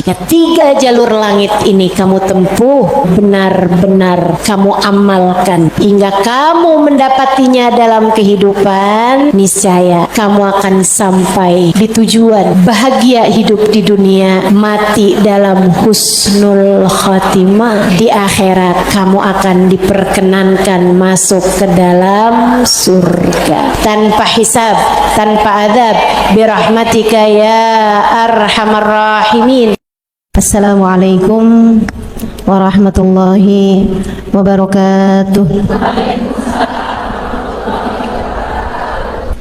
Jika 3 jalur langit ini kamu tempuh, benar-benar kamu amalkan hingga kamu mendapatinya dalam kehidupan, niscaya kamu akan sampai di tujuan, bahagia hidup di dunia, mati dalam husnul khatimah. Di akhirat kamu akan diperkenankan masuk ke dalam surga tanpa hisab, tanpa adab, birahmatika ya arhamar rahimin. Assalamualaikum warahmatullahi wabarakatuh.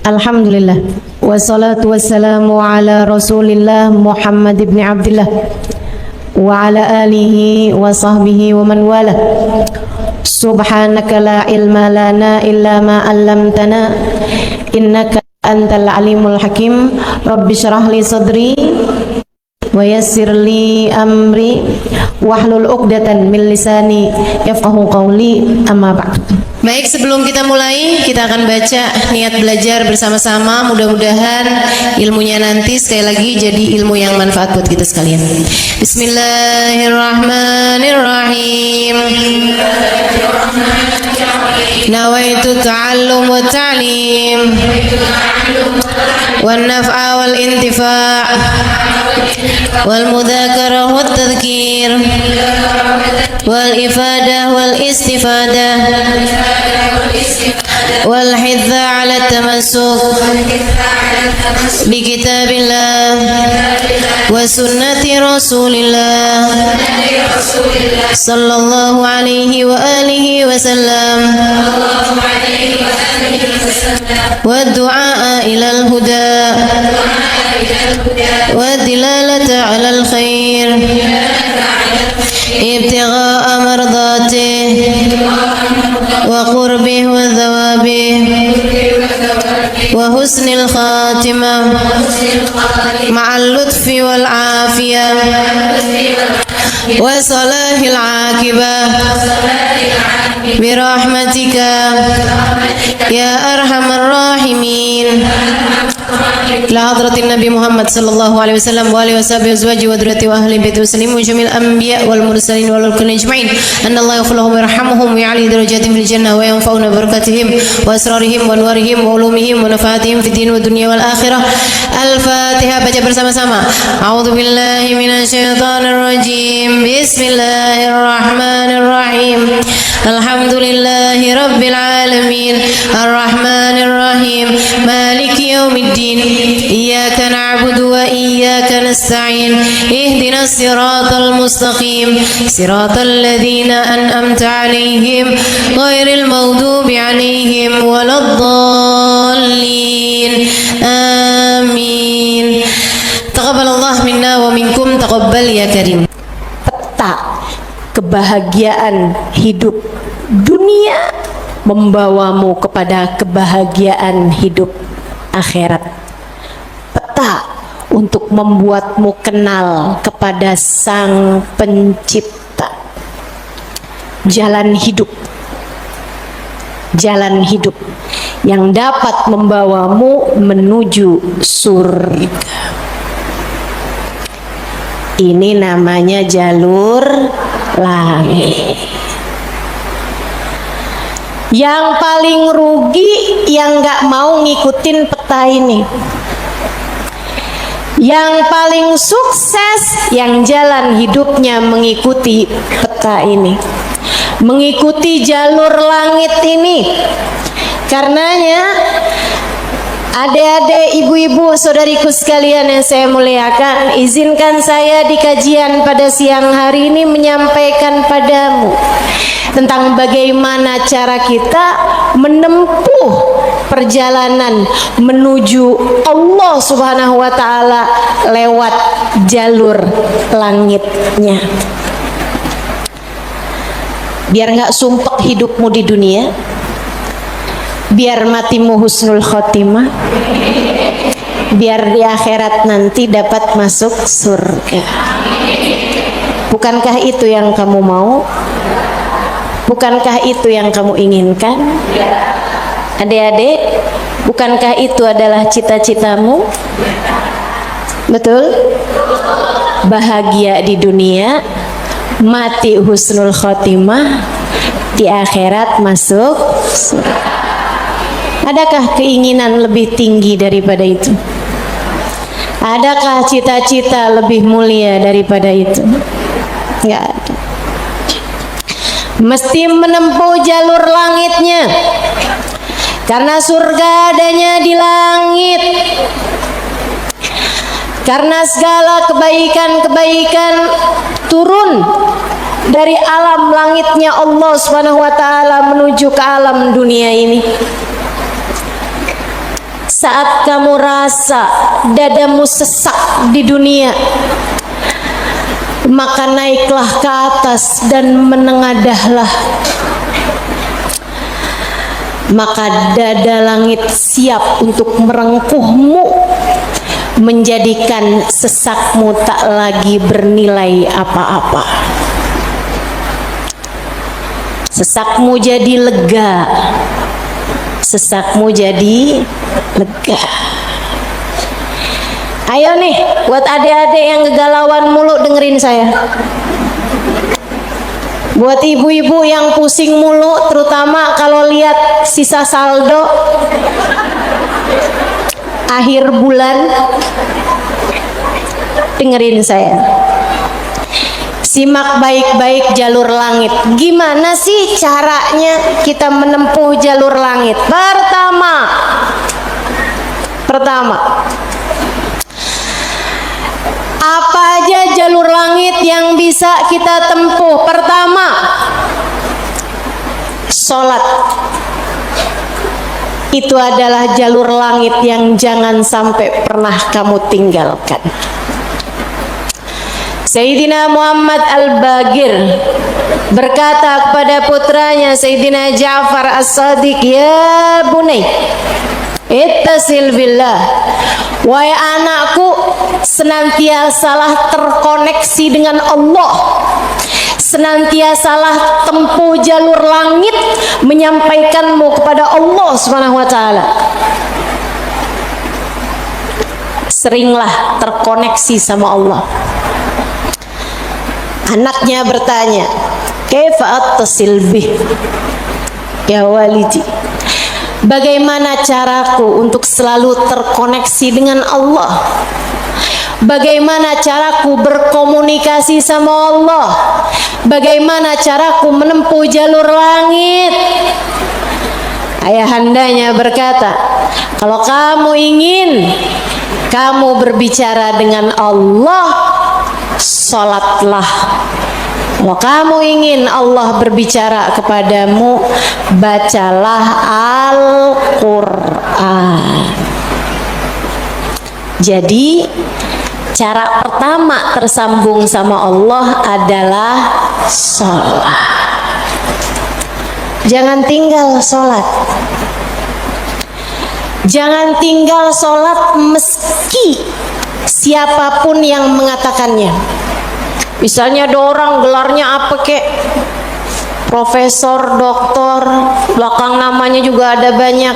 Alhamdulillah, wassalatu wassalamu ala rasulillah Muhammad ibn Abdullah wa ala alihi wa sahbihi wa man wala. Subhanaka la ilma lana illa ma 'allamtana innaka antal alimul hakim. Rabbi syrah li sadri wa yassir li amri wahlul 'uqdatan min lisani yafqahu qawli, amma ba'd. Baik, sebelum kita mulai, kita akan baca niat belajar bersama-sama. Mudah-mudahan ilmunya nanti sekali lagi jadi ilmu yang manfaat buat kita sekalian. Bismillahirrahmanirrahim. Nawaitu ta'allum wa ta'lim wan naf'a wal intifa' wal mudzakarah wat tadhkir wal ifadah wal istifadah wal hidza 'ala tamassuk bi kitabillah wa sunnati rasulillah sallallahu alaihi wa alihi wasallam wa du'a ila al huda wa dilalata 'ala al khair ibtigha'a mardatih wa qurbih wa thawabih wa husnil khatimah ma'al lutfi wal afiyah wa salahil aqibah birahmatika ya arhamar rahimin. La hadratin Nabi Muhammad sallallahu alaihi wasallam wa alihi washabihi azwaji wa dzurriyyati wa ahli baiti wasallim jamil anbiya wal mursalin wal kulli ajma'in anna Allah yaghfiruhum wa yarhamuhum wa ya'li darajatihim fil jannah wa yanfa'una barakatihim wa asrarihim wa anwarihim wa ulumihim wa nafaatihim fid din wa dunya wal akhirah. Al-Fatihah, baca bersama-sama. A'udzu billahi minasyaitonir rajim. Bismillahirrahmanirrahim. Alhamdulillahi rabbil alamin. Arrahmanir rahim. Maliki yaumiddin. Iyyaka na'budu wa iyyaka nasta'in. Ihdinas siratal mustaqim. Siratal ladzina an'amta 'alaihim ghairil maghdubi 'alaihim waladdallin. Amin. Taqabbalallah minna wa minkum, taqabbal ya karim. Peta kebahagiaan hidup dunia membawamu kepada kebahagiaan hidup akhirat. Peta untuk membuatmu kenal kepada Sang Pencipta. Jalan hidup yang dapat membawamu menuju surga. Ini namanya jalur langit. Yang paling rugi yang gak mau ngikutin peta ini. Yang paling sukses yang jalan hidupnya mengikuti peta ini, mengikuti jalur langit ini. Karenanya adik-adik, ibu-ibu, saudariku sekalian yang saya muliakan, izinkan saya di kajian pada siang hari ini menyampaikan padamu tentang bagaimana cara kita menempuh perjalanan menuju Allah Subhanahu wa ta'ala lewat jalur langitnya. Biar gak sumpek hidupmu di dunia, biar matimu husnul khotimah, biar di akhirat nanti dapat masuk surga. Bukankah itu yang kamu mau? Bukankah itu yang kamu inginkan? Adik-adik, bukankah itu adalah cita-citamu? Betul? bahagia di dunia, mati husnul khotimah, di akhirat masuk surga. Adakah keinginan lebih tinggi daripada itu? Adakah cita-cita lebih mulia daripada itu? Enggak ada. Mesti menempuh jalur langitnya, karena surga adanya di langit. Karena segala kebaikan-kebaikan turun dari alam langitnya Allah Subhanahu wa taala menuju ke alam dunia ini. Saat kamu rasa dadamu sesak di dunia, maka naiklah ke atas dan menengadahlah. Maka dada langit siap untuk merengkuhmu, menjadikan sesakmu tak lagi bernilai apa-apa. Sesakmu jadi lega, sesakmu jadi lega. Ayo nih, buat adik-adik yang kegalauan mulu, dengerin saya. Buat ibu-ibu yang pusing mulu, terutama kalau lihat sisa saldo akhir bulan, dengerin saya. Simak baik-baik jalur langit. Gimana sih caranya kita menempuh jalur langit? Pertama, apa aja jalur langit yang bisa kita tempuh? Pertama, sholat. Itu adalah jalur langit yang jangan sampai pernah kamu tinggalkan. Sayyidina Muhammad Al-Bagir berkata kepada putranya Sayyidina Ja'far As-Sadiq, "Ya bunay, ittasil billah." Wahai anakku, senantiasalah terkoneksi dengan Allah, senantiasalah tempuh jalur langit menyampaikanmu kepada Allah Subhanahu wa taala. Seringlah terkoneksi sama Allah. Anaknya bertanya, "Kaifa attasil bih ya walidi?" Bagaimana caraku untuk selalu terkoneksi dengan Allah? Bagaimana caraku berkomunikasi sama Allah? Bagaimana caraku menempuh jalur langit? Ayahandanya berkata, kalau kamu ingin kamu berbicara dengan Allah, sholatlah. Kalau kamu ingin Allah berbicara kepadamu, bacalah Al-Quran. Jadi cara pertama tersambung sama Allah adalah sholat. Jangan tinggal sholat. Jangan tinggal sholat meski siapapun yang mengatakannya. Misalnya ada orang gelarnya apa kek, profesor, doktor, belakang namanya juga ada banyak.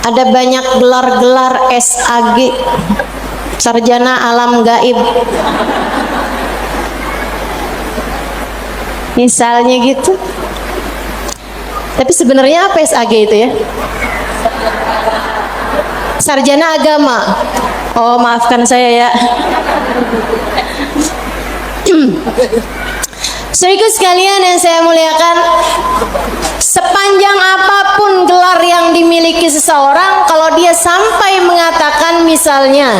Ada banyak gelar-gelar SAG, sarjana alam gaib. Misalnya gitu. Tapi sebenarnya apa SAG itu ya? Sarjana agama. Oh, maafkan saya ya. Saudaraku sekalian yang saya muliakan, sepanjang apapun gelar yang dimiliki seseorang, kalau dia sampai mengatakan misalnya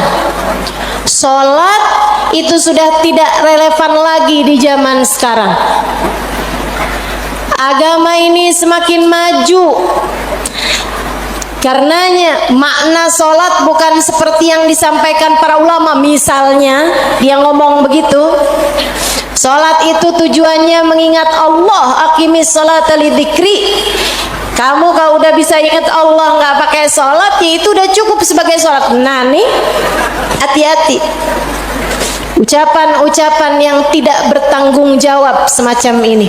sholat, itu sudah tidak relevan lagi di zaman sekarang. Agama ini semakin maju. Karenanya makna sholat bukan seperti yang disampaikan para ulama. Misalnya dia ngomong begitu, sholat itu tujuannya mengingat Allah, aqimis sholata lidzikri. Kamu kalau udah bisa ingat Allah nggak pakai sholat, ya itu udah cukup sebagai sholat. Nah nih, hati-hati ucapan-ucapan yang tidak bertanggung jawab semacam ini.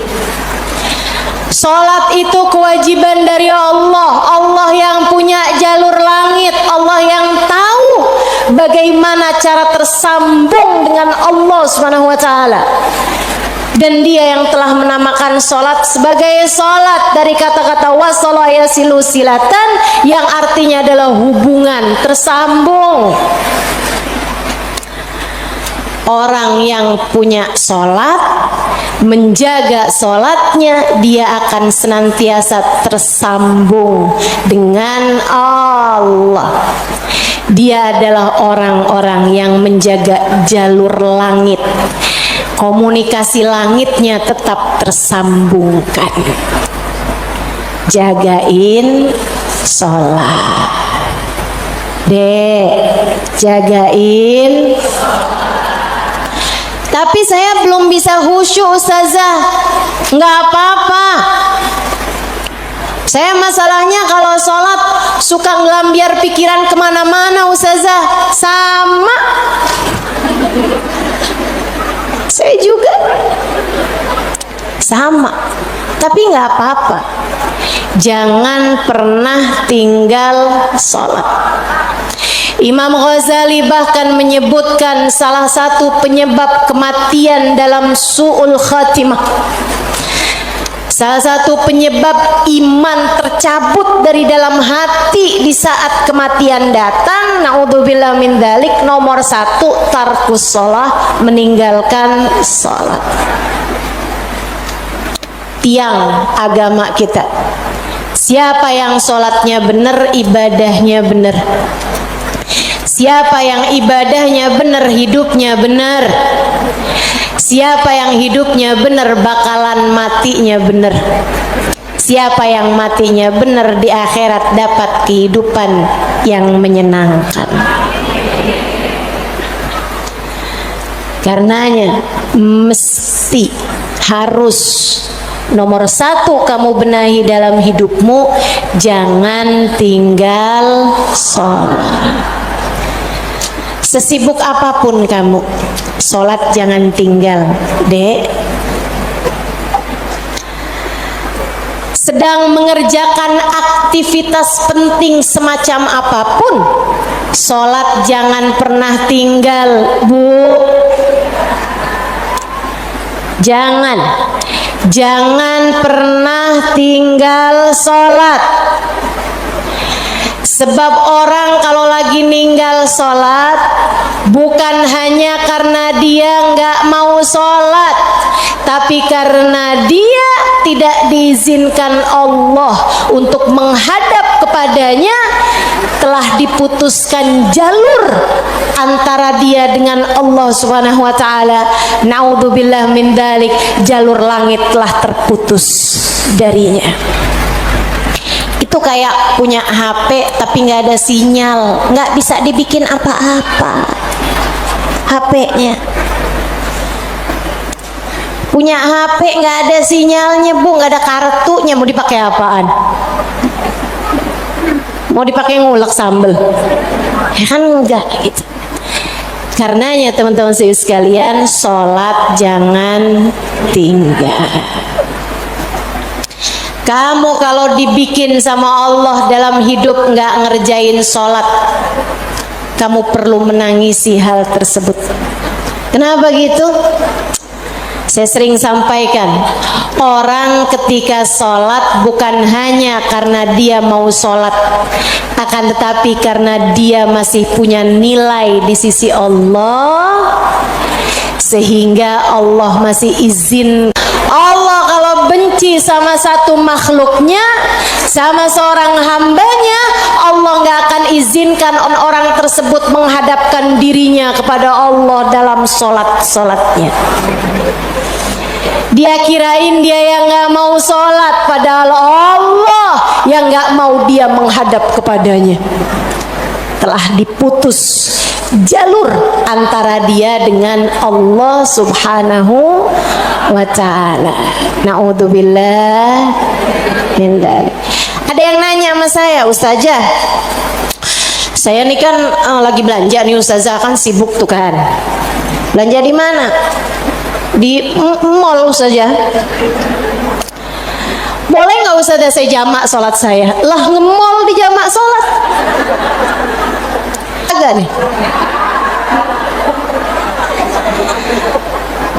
Sholat itu kewajiban dari Allah. Allah yang punya jalur langit, Allah yang tahu bagaimana cara tersambung dengan Allah Subhanahu wa taala. Dan dia yang telah menamakan sholat sebagai sholat dari kata-kata wasala yasilu silatan, yang artinya adalah hubungan, tersambung. Orang yang punya sholat, menjaga sholatnya, dia akan senantiasa tersambung dengan Allah. Dia adalah orang-orang yang menjaga jalur langit. Komunikasi langitnya tetap tersambungkan. Jagain sholat, Dek, jagain. Tapi saya belum bisa khusyuk, Ustazah. Nggak apa-apa. Saya masalahnya kalau sholat suka ngelambiar pikiran kemana-mana, Ustazah. Sama. Saya juga sama, tapi nggak apa-apa. Jangan pernah tinggal sholat. Imam Ghazali bahkan menyebutkan salah satu penyebab kematian dalam su'ul khatimah, salah satu penyebab iman tercabut dari dalam hati di saat kematian datang, naudzubillah min dzalik, nomor 1 tarkus sholat, meninggalkan sholat. Tiang agama kita, siapa yang sholatnya benar, ibadahnya benar. Siapa yang ibadahnya benar, hidupnya benar. Siapa yang hidupnya benar, bakalan matinya benar. Siapa yang matinya benar, di akhirat dapat kehidupan yang menyenangkan. Karenanya mesti, harus, nomor 1 kamu benahi dalam hidupmu, jangan tinggal sholat. Sesibuk apapun kamu, sholat jangan tinggal, Dek. Sedang mengerjakan aktivitas penting semacam apapun, sholat jangan pernah tinggal, Bu. Jangan pernah tinggal sholat. Sebab orang kalau lagi ninggal sholat, bukan hanya karena dia nggak mau sholat, tapi karena dia tidak diizinkan Allah untuk menghadap kepadanya. Telah diputuskan jalur antara dia dengan Allah Subhanahu wa taala. Naudzubillah min dzalik, jalur langit telah terputus darinya. Itu kayak punya HP tapi nggak ada sinyal, nggak bisa dibikin apa-apa HP-nya. Punya HP nggak ada sinyalnya, Bu, nggak ada kartunya, mau dipakai apaan? Mau dipakai ngulek sambel? Ya kan enggak gitu. Karenanya teman-teman sekalian, sholat jangan tinggal. Kamu kalau dibikin sama Allah dalam hidup nggak ngerjain sholat, kamu perlu menangisi hal tersebut. Kenapa gitu? Saya sering sampaikan, orang ketika sholat bukan hanya karena dia mau sholat, akan tetapi karena dia masih punya nilai di sisi Allah, sehingga Allah masih izin. Allah kalau benci sama satu makhluknya, sama seorang hambanya, Allah nggak akan izinkan orang tersebut menghadapkan dirinya kepada Allah dalam sholatnya. Dia kirain dia yang nggak mau sholat, padahal Allah yang nggak mau dia menghadap kepadanya. Telah diputus jalur antara dia dengan Allah Subhanahu wa ta'ala. Na'udzubillah min dzalik. Ada yang nanya sama saya, Ustazah, saya nih kan lagi belanja nih Ustazah, kan sibuk tuh kan. Belanja di mana? Di mall Ustazah. Boleh nggak Ustazah saya jamak sholat saya? Lah, nge-mall di jamak sholat? kagak nih?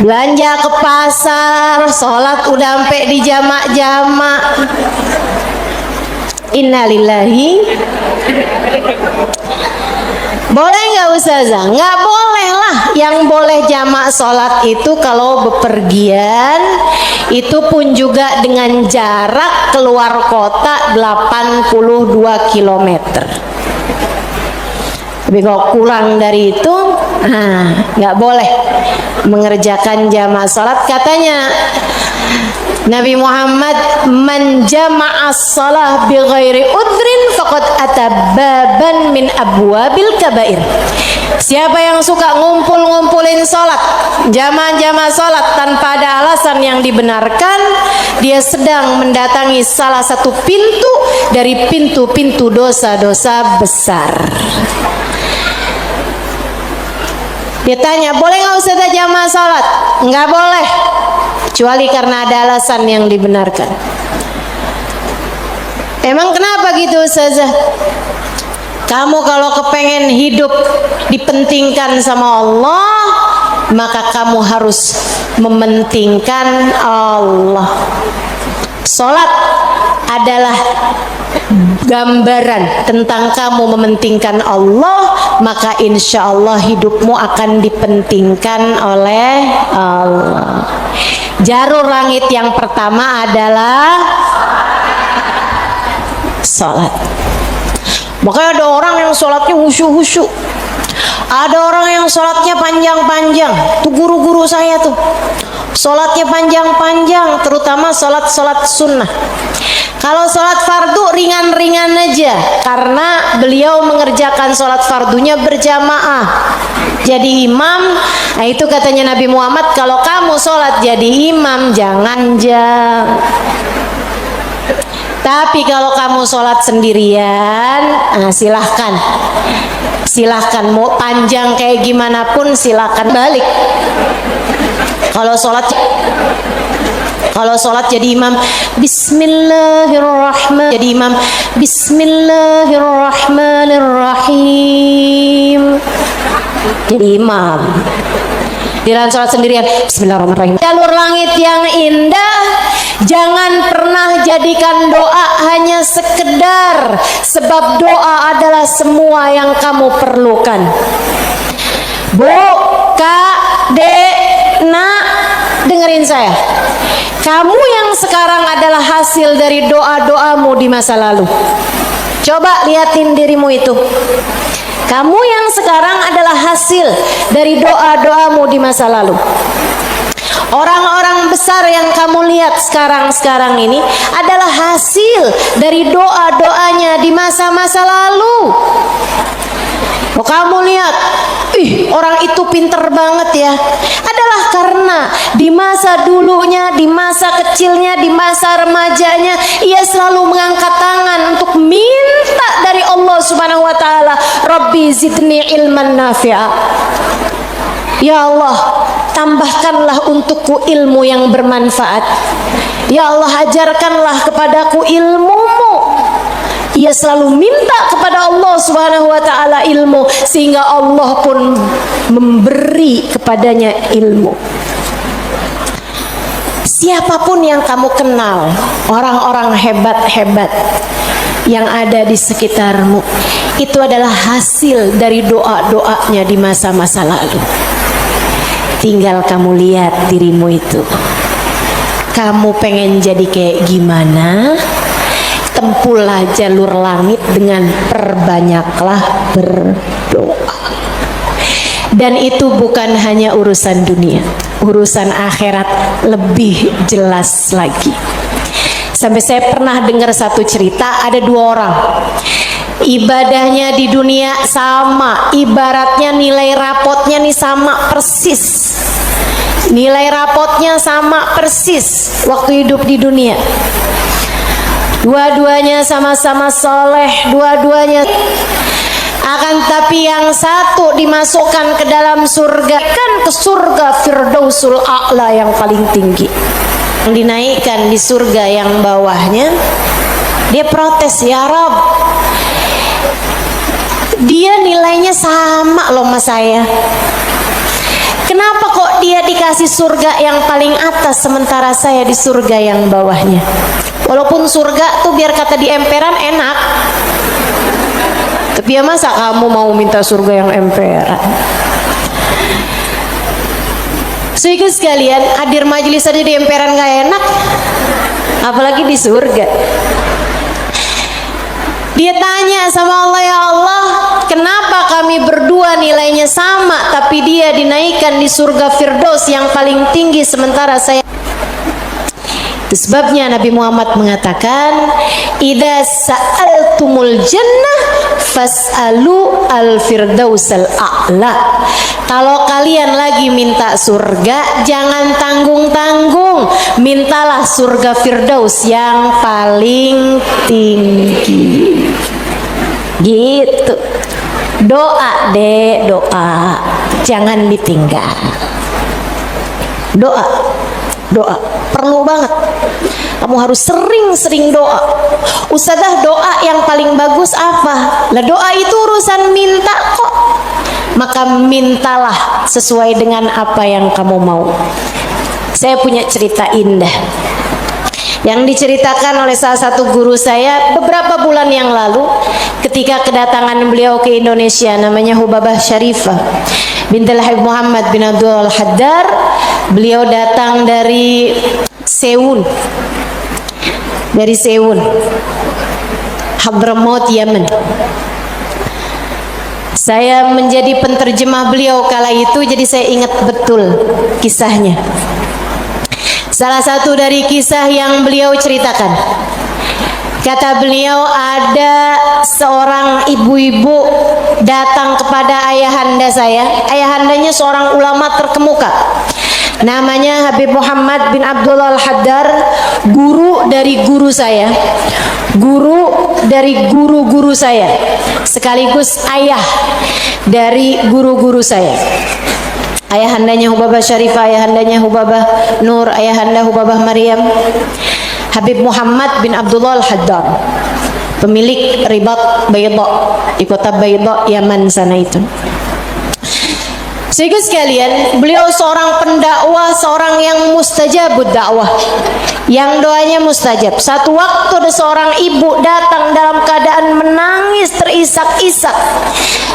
Belanja ke pasar, sholat udah sampai di jamak-jamak. Innalillahi. Boleh nggak Ustazah? Nggak boleh lah. Yang boleh jamak sholat itu kalau bepergian, itu pun juga dengan jarak keluar kota 82 km. Tapi kalau kurang dari itu, nggak boleh mengerjakan jamak sholat. Katanya Nabi Muhammad, man jama'as shalah bi ghairi udrin faqad atababan min abwabil kabair. Siapa yang suka ngumpul-ngumpulin sholat, jamaah-jamaah sholat tanpa ada alasan yang dibenarkan, dia sedang mendatangi salah satu pintu dari pintu-pintu dosa-dosa besar. Dia tanya, boleh nggak Ustazah jamaah sholat? Nggak boleh, kecuali karena ada alasan yang dibenarkan. Emang kenapa gitu Ustazah? Kamu kalau kepengen hidup dipentingkan sama Allah, maka kamu harus mementingkan Allah. Sholat adalah gambaran tentang kamu mementingkan Allah, maka insya Allah hidupmu akan dipentingkan oleh Allah. Jarur langit yang pertama adalah sholat. Makanya ada orang yang sholatnya khusyuk-khusyuk, ada orang yang sholatnya panjang-panjang. Tuh guru-guru saya tuh sholatnya panjang-panjang, terutama sholat sunnah. Kalau sholat fardu ringan-ringan aja, karena beliau mengerjakan sholat fardunya berjamaah jadi imam. Nah itu katanya Nabi Muhammad, kalau kamu sholat jadi imam jangan jam. Tapi kalau kamu sholat sendirian, silahkan mau panjang kayak gimana pun silahkan balik. Kalau sholat jadi imam, Bismillahirrahmanirrahim. Jadi imam, Bismillahirrahmanirrahim. Jadi imam. Di dalam sholat sendirian, Bismillahirrahmanirrahim. Jalur langit yang indah, jangan pernah jadikan doa hanya sekedar, sebab doa adalah semua yang kamu perlukan. Bu, Kak, Dek, Nak, dengerin saya. Kamu yang sekarang adalah hasil dari doa-doamu di masa lalu. Coba liatin dirimu itu. Kamu yang sekarang adalah hasil dari doa-doamu di masa lalu. Orang-orang besar yang kamu lihat sekarang ini adalah hasil dari doa-doanya di masa-masa lalu. Oh, kamu lihat, orang itu pinter banget ya. Adalah karena di masa dulunya, di masa kecilnya, di masa remajanya, ia selalu mengangkat tangan untuk minta dari Allah Subhanahu wa taala, Rabbi zidni ilman nafi'a. Ya Allah, tambahkanlah untukku ilmu yang bermanfaat. Ya Allah, ajarkanlah kepadaku ilmu-Mu. Ia selalu minta kepada Allah Subhanahu wa taala ilmu, sehingga Allah pun memberi kepadanya ilmu. Siapapun yang kamu kenal, orang-orang hebat-hebat yang ada di sekitarmu, itu adalah hasil dari doa-doanya di masa-masa lalu. Tinggal kamu lihat dirimu itu. Kamu pengen jadi kayak gimana? Tempuhlah jalur langit dengan perbanyaklah berdoa. Dan itu bukan hanya urusan dunia, urusan akhirat lebih jelas lagi. Sampai saya pernah dengar satu cerita, ada dua orang, ibadahnya di dunia sama, ibaratnya nilai rapotnya nih sama persis. Nilai rapotnya sama persis waktu hidup di dunia. Dua-duanya sama-sama soleh, dua-duanya. Akan tapi yang satu dimasukkan ke dalam surga, kan ke surga Firdausul A'la yang paling tinggi. Yang dinaikkan di surga yang bawahnya, dia protes, ya Rabb, Dia nilainya sama loh sama saya. Kenapa kok dia dikasih surga yang paling atas sementara saya di surga yang bawahnya? Walaupun surga tuh biar kata di emperan enak, tapi ya masa kamu mau minta surga yang emperan? So ikut sekalian, hadir majelis aja di emperan gak enak, apalagi di surga. Dia tanya sama Allah, ya Allah, kenapa kami berdua nilainya sama tapi dia dinaikkan di surga Firdaus yang paling tinggi sementara saya. Itu sebabnya Nabi Muhammad mengatakan, idza sa'altumul jannah fas'alu al-firdausal a'la. Kalau kalian lagi minta surga, jangan tanggung-tanggung, mintalah surga Firdaus yang paling tinggi. Gitu. Doa deh, doa. Jangan ditinggal. Doa. Doa perlu banget. Kamu harus sering-sering doa. Ustazah, doa yang paling bagus apa? Lah doa itu urusan minta kok. Maka mintalah sesuai dengan apa yang kamu mau. Saya punya cerita indah yang diceritakan oleh salah satu guru saya beberapa bulan yang lalu ketika kedatangan beliau ke Indonesia. Namanya Hubabah Syarifah bintul Habib Muhammad bin Abdul Haddar. Beliau datang dari Seoul, Hadramaut, Yaman. Saya menjadi penterjemah beliau kala itu, jadi saya ingat betul kisahnya. Salah satu dari kisah yang beliau ceritakan, kata beliau, ada seorang ibu-ibu datang kepada ayahanda saya. Ayahandanya seorang ulama terkemuka, namanya Habib Muhammad bin Abdullah Al-Haddar, guru dari guru saya, guru dari guru-guru saya, sekaligus ayah dari guru-guru saya. Ayahandanya Hubabah Syarifah, ayahandanya Hubabah Nur, ayahanda Hubabah Maryam. Habib Muhammad bin Abdullah Al-Haddar, pemilik Ribat Bayda di kota Bayda, Yaman sana itu. Sehingga sekalian, beliau seorang pendakwah, seorang yang mustajabud dakwah, yang doanya mustajab. Satu waktu ada seorang ibu datang dalam keadaan menangis terisak-isak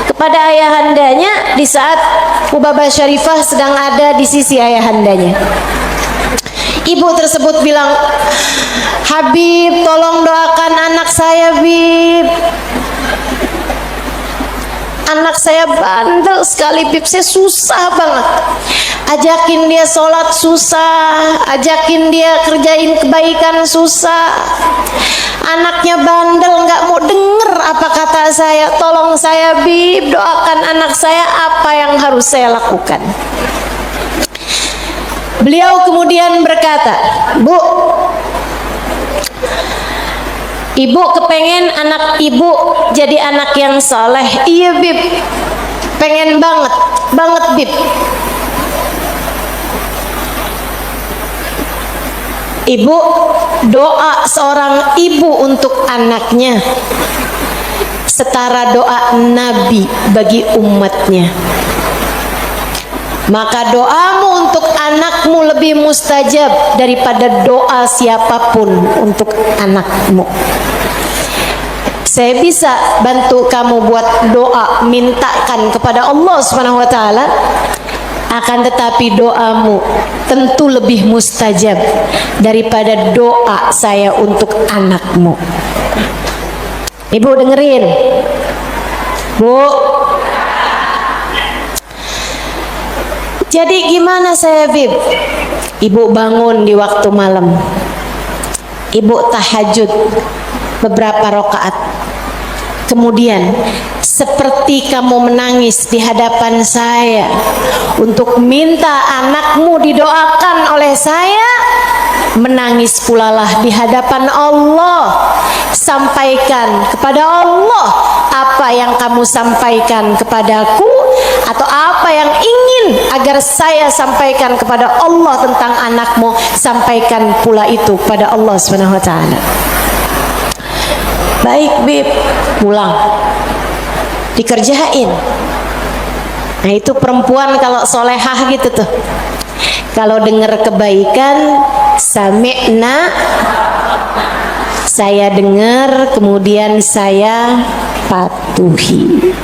kepada ayahandanya di saat Hubabah Syarifah sedang ada di sisi ayahandanya. Ibu tersebut bilang, Habib, tolong doakan anak saya, Bib. Anak saya bandel sekali, Bib. Saya susah banget. Ajakin dia sholat susah, ajakin dia kerjain kebaikan susah. Anaknya bandel, nggak mau denger apa kata saya. Tolong saya, Bib, doakan anak saya, apa yang harus saya lakukan. Beliau kemudian berkata, Bu, Ibu kepengen anak ibu jadi anak yang soleh. Iya, Bib, pengen banget, banget, Bib. Ibu, doa seorang ibu untuk anaknya setara doa Nabi bagi umatnya. Maka doamu untuk anakmu lebih mustajab daripada doa siapapun untuk anakmu. Saya bisa bantu kamu buat doa, mintakan kepada Allah Subhanahu wa taala, akan tetapi doamu tentu lebih mustajab daripada doa saya untuk anakmu. Ibu dengerin, Bu. Jadi gimana saya, Bib? Ibu bangun di waktu malam, ibu tahajud beberapa rakaat. Kemudian seperti kamu menangis di hadapan saya untuk minta anakmu didoakan oleh saya, menangis pulalah di hadapan Allah. Sampaikan kepada Allah apa yang kamu sampaikan kepadaku, atau apa yang ingin agar saya sampaikan kepada Allah tentang anakmu, sampaikan pula itu pada Allah Subhanahu wa taala. Baik, Bib, pulang. dikerjain. Nah itu perempuan kalau solehah gitu tuh, kalau dengar kebaikan, sami'na, saya dengar, kemudian saya patuhi.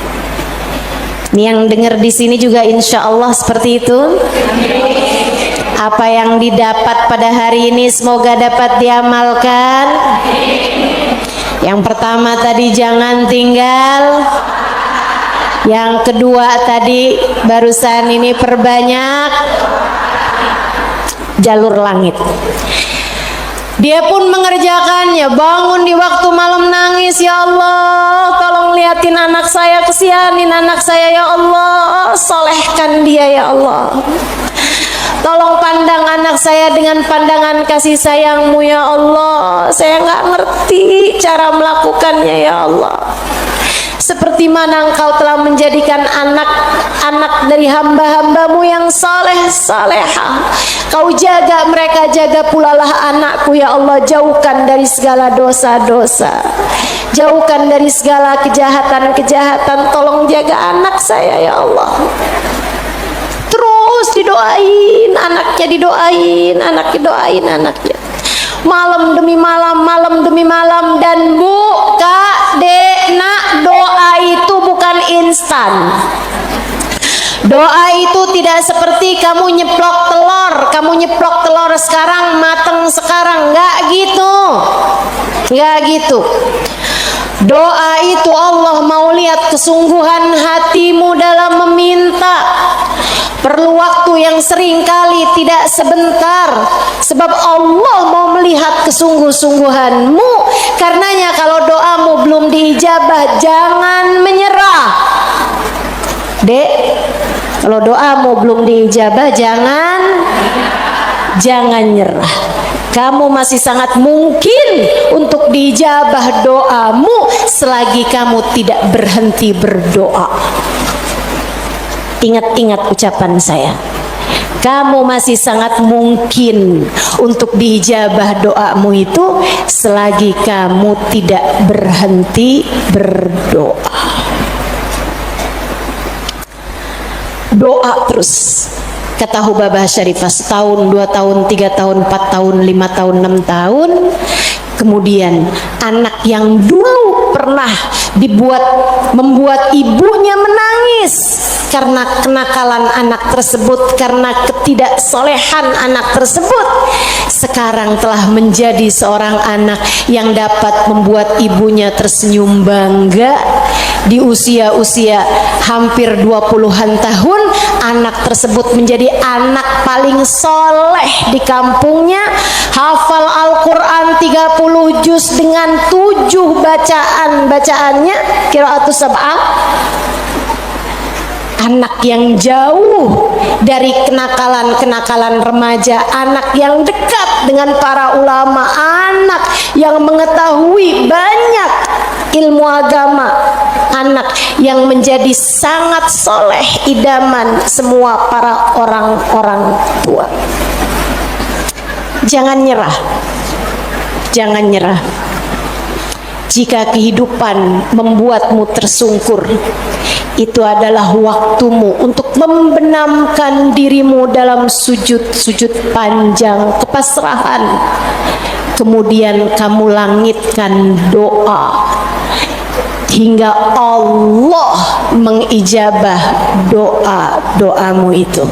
Ini yang dengar di sini juga insya Allah seperti itu. Apa yang didapat pada hari ini semoga dapat diamalkan. Yang pertama tadi jangan tinggal. Yang kedua tadi barusan ini perbanyak jalur langit. Dia pun mengerjakannya, bangun di waktu malam nangis, ya Allah tolong liatin anak saya, kesianin anak saya ya Allah, solehkan dia ya Allah. Tolong pandang anak saya dengan pandangan kasih sayangmu ya Allah. Saya nggak ngerti cara melakukannya ya Allah. Seperti mana engkau telah menjadikan anak-anak dari hamba-hambamu yang soleh salehah. Kau jaga mereka, jaga pula lah anakku ya Allah. Jauhkan dari segala dosa-dosa, jauhkan dari segala kejahatan-kejahatan. Tolong jaga anak saya ya Allah. Terus didoain anaknya, didoain anaknya, doain anaknya. Malam demi malam, malam demi malam. Dan Bu, Kak, Dek, Nak, doa itu bukan instan. Doa itu tidak seperti kamu nyeplok telur, sekarang mateng sekarang, nggak gitu, nggak gitu. Doa itu Allah mau lihat kesungguhan hatimu dalam meminta. Perlu waktu yang sering kali tidak sebentar, sebab Allah mau melihat kesungguh-sungguhanmu. Karenanya kalau doamu belum diijabah, jangan menyerah. Dek, kalau doamu belum diijabah, jangan nyerah. Kamu masih sangat mungkin untuk diijabah doamu selagi kamu tidak berhenti berdoa. Ingat-ingat ucapan saya. Kamu masih sangat mungkin untuk diijabah doamu itu selagi kamu tidak berhenti berdoa. Doa terus. Kata Hubabah Syarifah, setahun, 2 tahun, 3 tahun, 4 tahun, 5 tahun, 6 tahun. Kemudian anak yang dulu pernah membuat ibunya menangis karena kenakalan anak tersebut, karena ketidaksolehan anak tersebut, sekarang telah menjadi seorang anak yang dapat membuat ibunya tersenyum bangga. Di usia-usia hampir 20-an tahun, anak tersebut menjadi anak paling soleh di kampungnya, hafal Al-Quran 30 juz dengan 7 bacaannya, qiraatus sab'ah. Anak yang jauh dari kenakalan-kenakalan remaja, anak yang dekat dengan para ulama, anak yang mengetahui banyak ilmu agama, anak yang menjadi sangat soleh, idaman semua para orang-orang tua. Jangan nyerah, jangan nyerah. Jika kehidupan membuatmu tersungkur, itu adalah waktumu untuk membenamkan dirimu dalam sujud-sujud panjang kepasrahan. Kemudian kamu langitkan doa hingga Allah mengijabah doa-doamu itu.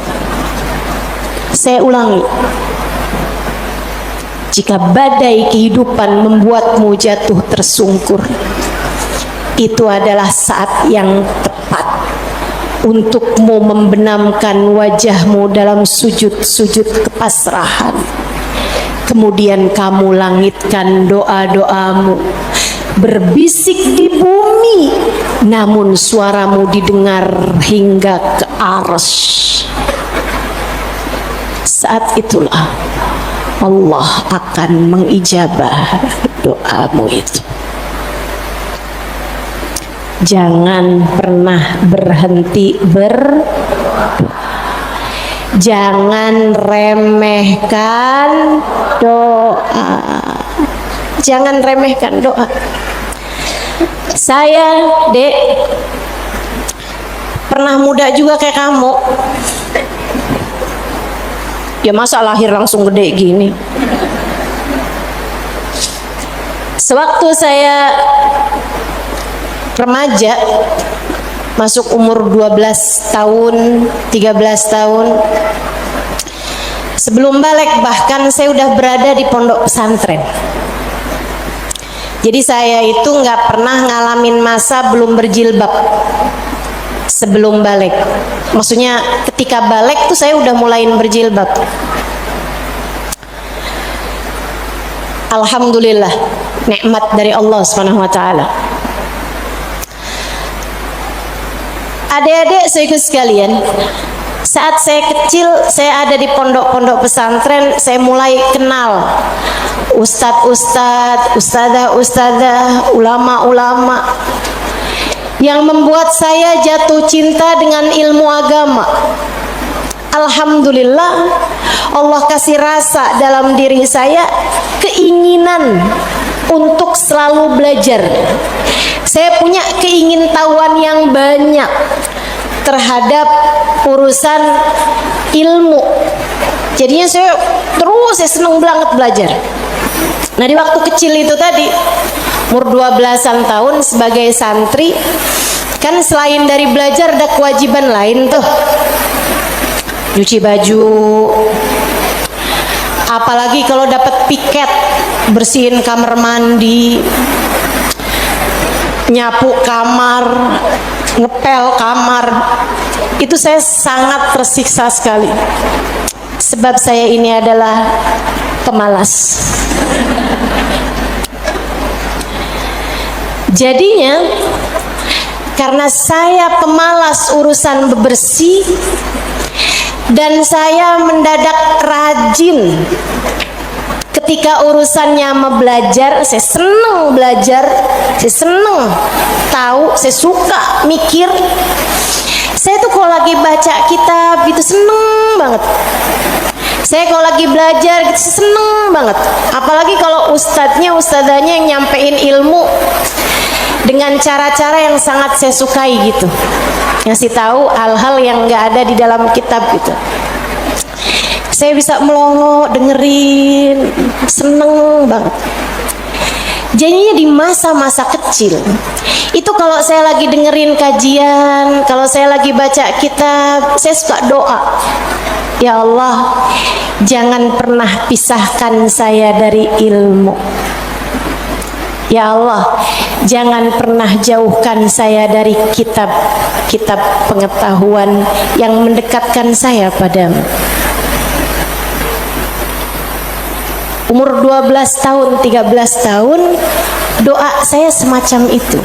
Saya ulangi. Jika badai kehidupan membuatmu jatuh tersungkur, itu adalah saat yang tepat untukmu membenamkan wajahmu dalam sujud-sujud kepasrahan. Kemudian kamu langitkan doa-doamu, berbisik di bumi, namun suaramu didengar hingga ke arsy. Saat itulah Allah akan mengijabah doamu itu. Jangan pernah berhenti berdoa. Jangan remehkan doa. Jangan remehkan doa. Saya, Dek, pernah muda juga kayak kamu. Ya masa lahir langsung gede gini. Sewaktu saya remaja, masuk umur 12 tahun, 13 tahun, sebelum balik bahkan saya udah berada di pondok pesantren. Jadi saya itu nggak pernah ngalamin masa belum berjilbab sebelum balik. Maksudnya ketika balik tuh saya udah mulain berjilbab. Alhamdulillah, nikmat dari Allah Subhanahu wa taala. Adik-adik saudara sekalian, saat saya kecil, saya ada di pondok-pondok pesantren, saya mulai kenal ustadz-ustadz, ustadzah-ustadzah, ulama-ulama yang membuat saya jatuh cinta dengan ilmu agama. Alhamdulillah, Allah kasih rasa dalam diri saya keinginan untuk selalu belajar. Saya punya keingintahuan yang banyak terhadap urusan ilmu. Jadinya saya seneng banget belajar. Nah, di waktu kecil itu tadi, umur 12-an tahun sebagai santri, kan selain dari belajar ada kewajiban lain tuh. Cuci baju, apalagi kalau dapat piket, bersihin kamar mandi, nyapu kamar, ngepel kamar. Itu saya sangat tersiksa sekali, sebab saya ini adalah pemalas. Jadinya karena saya pemalas urusan bebersih, dan saya mendadak rajin ketika urusannya belajar. Saya seneng belajar, saya seneng tahu, saya suka mikir. Saya tuh kalau lagi baca kitab itu seneng banget. Saya kalau lagi belajar gitu seneng banget. Apalagi kalau ustadzanya yang nyampein ilmu dengan cara-cara yang sangat saya sukai gitu, ngasih tahu hal-hal yang nggak ada di dalam kitab gitu. Saya bisa melongo dengerin, seneng banget. Jadinya di masa-masa kecil itu kalau saya lagi dengerin kajian, kalau saya lagi baca kitab, saya suka doa, ya Allah, jangan pernah pisahkan saya dari ilmu. Ya Allah, jangan pernah jauhkan saya dari kitab-kitab pengetahuan yang mendekatkan saya padamu. Umur 12 tahun, 13 tahun, doa saya semacam itu.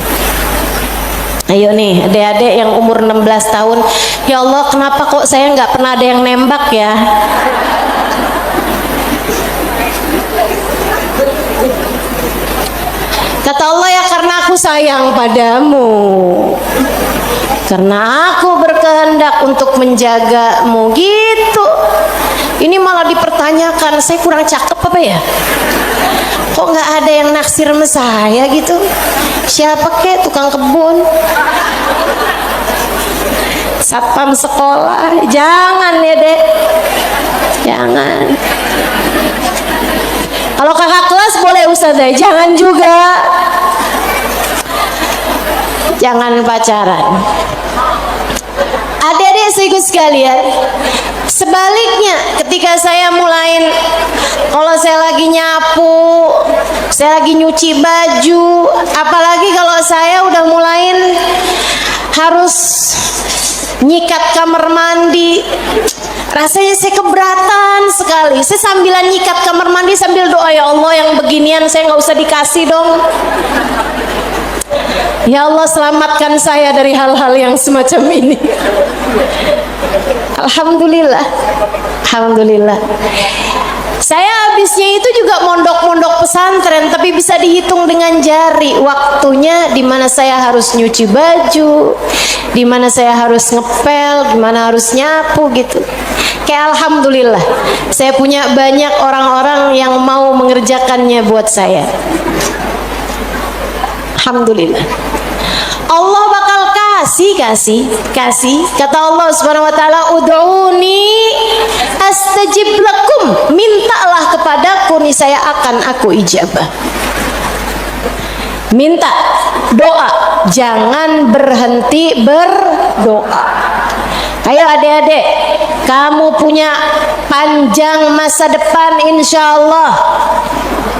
Ayo nih, adik-adik yang umur 16 tahun, ya Allah, kenapa kok saya nggak pernah ada yang nembak ya? Kata Allah, ya karena aku sayang padamu, karena aku berkehendak untuk menjagamu gitu. Ini malah dipertanyakan, saya kurang cakep apa ya? Kok nggak ada yang naksir sama saya gitu? Siapa kek, tukang kebun, satpam sekolah? Jangan ya dek, jangan. Kalau kakak kelas boleh ustazah, jangan juga. Jangan pacaran. Adik-adik saudara sekalian, sebaliknya ketika saya mulain, kalau saya lagi nyapu, saya lagi nyuci baju, apalagi kalau saya udah mulain harus nyikat kamar mandi, rasanya saya keberatan sekali. Saya sambilan nyikat kamar mandi sambil doa, ya Allah, yang beginian saya nggak usah dikasih dong. Ya Allah, selamatkan saya dari hal-hal yang semacam ini. Alhamdulillah, alhamdulillah. Saya habisnya itu juga mondok-mondok pesantren, tapi bisa dihitung dengan jari waktunya di mana saya harus nyuci baju, di mana saya harus ngepel, di mana harus nyapu gitu. Kayak alhamdulillah, saya punya banyak orang-orang yang mau mengerjakannya buat saya. Alhamdulillah. Allah bakal kasih. Kata Allah Subhanahu wa taala, ud'uni astajib lakum. Mintalah kepadaku, niscaya akan aku ijabah. Minta, doa, jangan berhenti berdoa. Ayo adik-adik, kamu punya panjang masa depan insya Allah.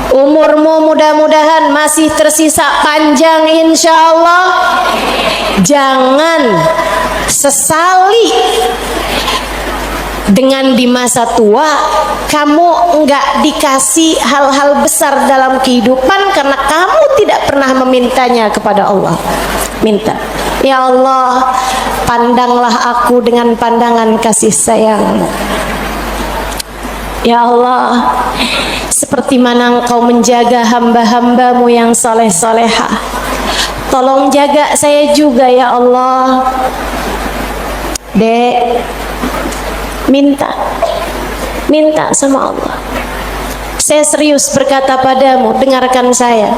Umurmu mudah-mudahan masih tersisa panjang insya Allah. Jangan sesali dengan di masa tua kamu enggak dikasih hal-hal besar dalam kehidupan karena kamu tidak pernah memintanya kepada Allah. Minta, ya Allah, pandanglah aku dengan pandangan kasih sayang. Ya Allah, seperti mana Engkau menjaga hamba-hambamu yang soleh-solehah, tolong jaga saya juga ya Allah. Dek, minta sama Allah. Saya serius berkata padamu, dengarkan saya.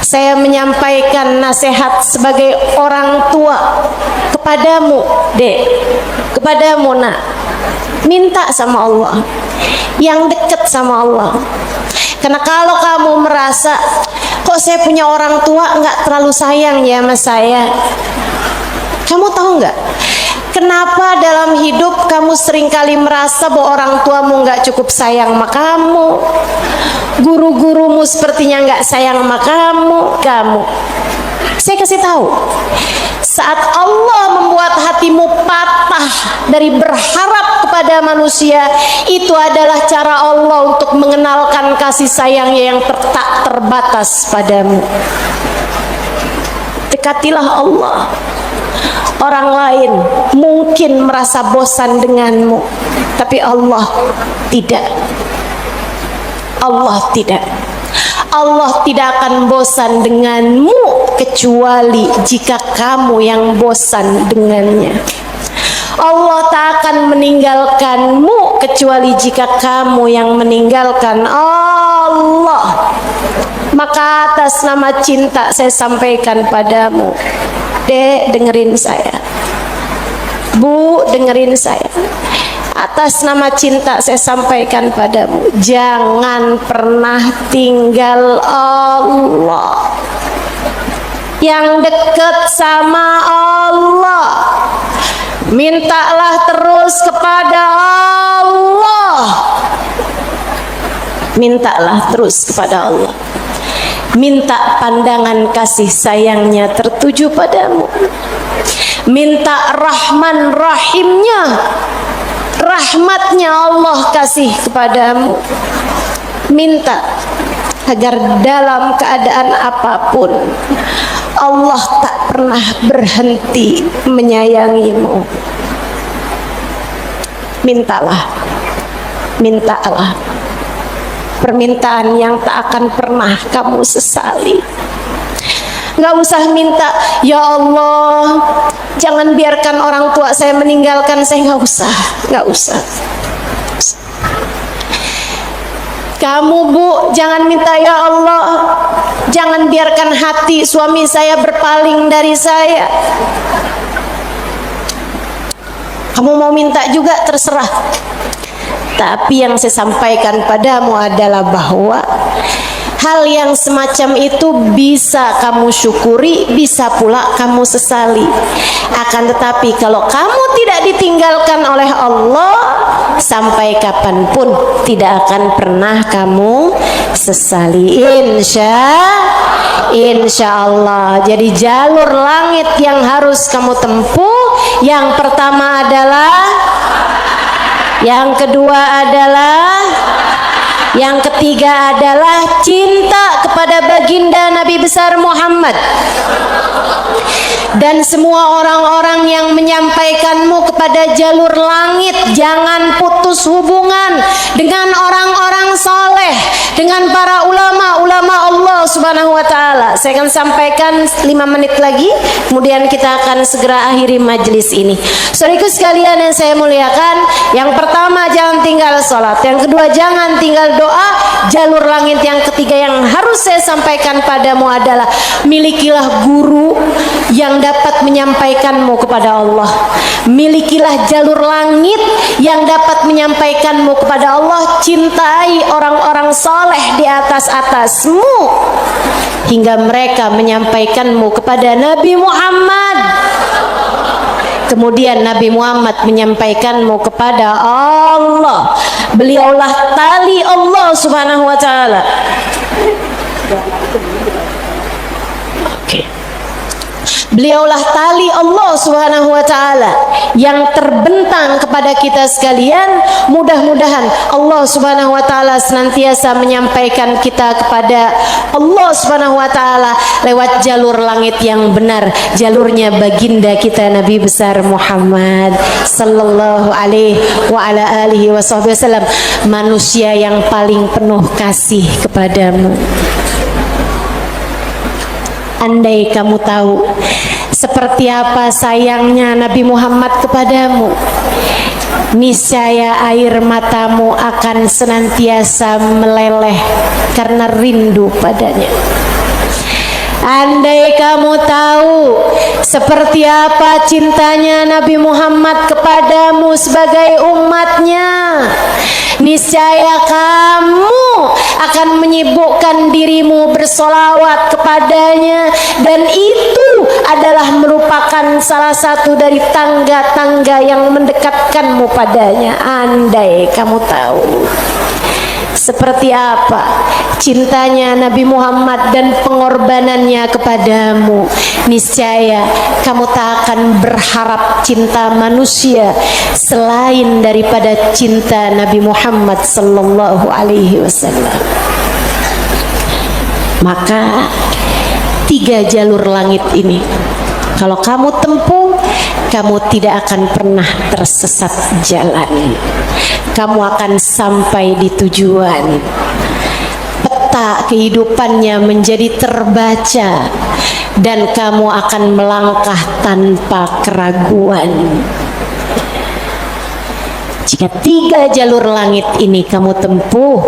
Saya menyampaikan nasihat sebagai orang tua kepadamu, Dek, kepadamu nak. Minta sama Allah, yang dekat sama Allah. Karena kalau kamu merasa kok saya punya orang tua nggak terlalu sayang ya sama saya, kamu tahu nggak? Kenapa dalam hidup kamu seringkali merasa bahwa orang tuamu nggak cukup sayang sama kamu, guru-gurumu sepertinya nggak sayang sama kamu. Saya kasih tahu, saat Allah membuat hatimu patah dari berharap kepada manusia, itu adalah cara Allah untuk mengenalkan kasih sayangnya yang tak terbatas padamu. Dekatilah Allah. Orang lain mungkin merasa bosan denganmu, tapi Allah tidak. Allah tidak. Allah tidak akan bosan denganmu kecuali jika kamu yang bosan dengannya. Allah tak akan meninggalkanmu kecuali jika kamu yang meninggalkan Allah. Maka atas nama cinta saya sampaikan padamu, Dek, dengerin saya. Bu, dengerin saya. Atas nama cinta saya sampaikan padamu, jangan pernah tinggal Allah. Yang dekat sama Allah, mintalah terus kepada Allah. Mintalah terus kepada Allah. Minta pandangan kasih sayangnya tertuju padamu. Minta Rahman Rahimnya, rahmatnya Allah kasih kepadamu. Minta agar dalam keadaan apapun Allah tak pernah berhenti menyayangimu. Mintalah permintaan yang tak akan pernah kamu sesali. Nggak usah minta, ya Allah, jangan biarkan orang tua saya meninggalkan saya. Nggak usah. Kamu, Bu, jangan minta, ya Allah, jangan biarkan hati suami saya berpaling dari saya. Kamu mau minta juga, terserah. Tapi yang saya sampaikan padamu adalah bahwa hal yang semacam itu bisa kamu syukuri, bisa pula kamu sesali. Akan tetapi kalau kamu tidak ditinggalkan oleh Allah, sampai kapanpun tidak akan pernah kamu sesali. Insya Allah. Jadi jalur langit yang harus kamu tempuh, yang pertama adalah, yang kedua adalah, yang ketiga adalah cinta kepada baginda Nabi besar Muhammad. Dan semua orang-orang yang menyampaikanmu kepada jalur langit, jangan putus hubungan dengan orang-orang soleh, dengan para ulama-ulama Allah Subhanahu wa ta'ala. Saya akan sampaikan 5 menit lagi, kemudian kita akan segera akhiri majelis ini. Saudaraku sekalian yang saya muliakan, yang pertama jangan tinggal sholat, yang kedua jangan tinggal doa. Jalur langit yang ketiga yang harus saya sampaikan padamu adalah milikilah guru yang dapat menyampaikanmu kepada Allah. Milikilah jalur langit yang dapat menyampaikanmu kepada Allah. Cintai orang-orang soleh di atasmu hingga mereka menyampaikanmu kepada Nabi Muhammad. Kemudian Nabi Muhammad menyampaikanmu kepada Allah. Beliaulah tali Allah Subhanahu wa taala. Beliaulah tali Allah Subhanahu wa taala yang terbentang kepada kita sekalian. Mudah-mudahan Allah Subhanahu wa taala senantiasa menyampaikan kita kepada Allah Subhanahu wa taala lewat jalur langit yang benar, jalurnya baginda kita Nabi besar Muhammad sallallahu alaihi wa ala alihi wasallam, manusia yang paling penuh kasih kepadamu. Andai kamu tahu seperti apa sayangnya Nabi Muhammad kepadamu, niscaya air matamu akan senantiasa meleleh karena rindu padanya. Andai kamu tahu seperti apa cintanya Nabi Muhammad kepadamu sebagai umatnya, niscaya kamu akan menyibukkan dirimu bersolawat kepadanya, dan itu adalah merupakan salah satu dari tangga-tangga yang mendekatkanmu padanya. Andai kamu tahu seperti apa cintanya Nabi Muhammad dan pengorbanannya kepadamu, niscaya kamu tak akan berharap cinta manusia selain daripada cinta Nabi Muhammad sallallahu alaihi wasallam. Maka 3 jalur langit ini kalau kamu tempuh, kamu tidak akan pernah tersesat jalan. Kamu akan sampai di tujuan. Peta kehidupannya menjadi terbaca dan kamu akan melangkah tanpa keraguan. Jika 3 jalur langit ini kamu tempuh,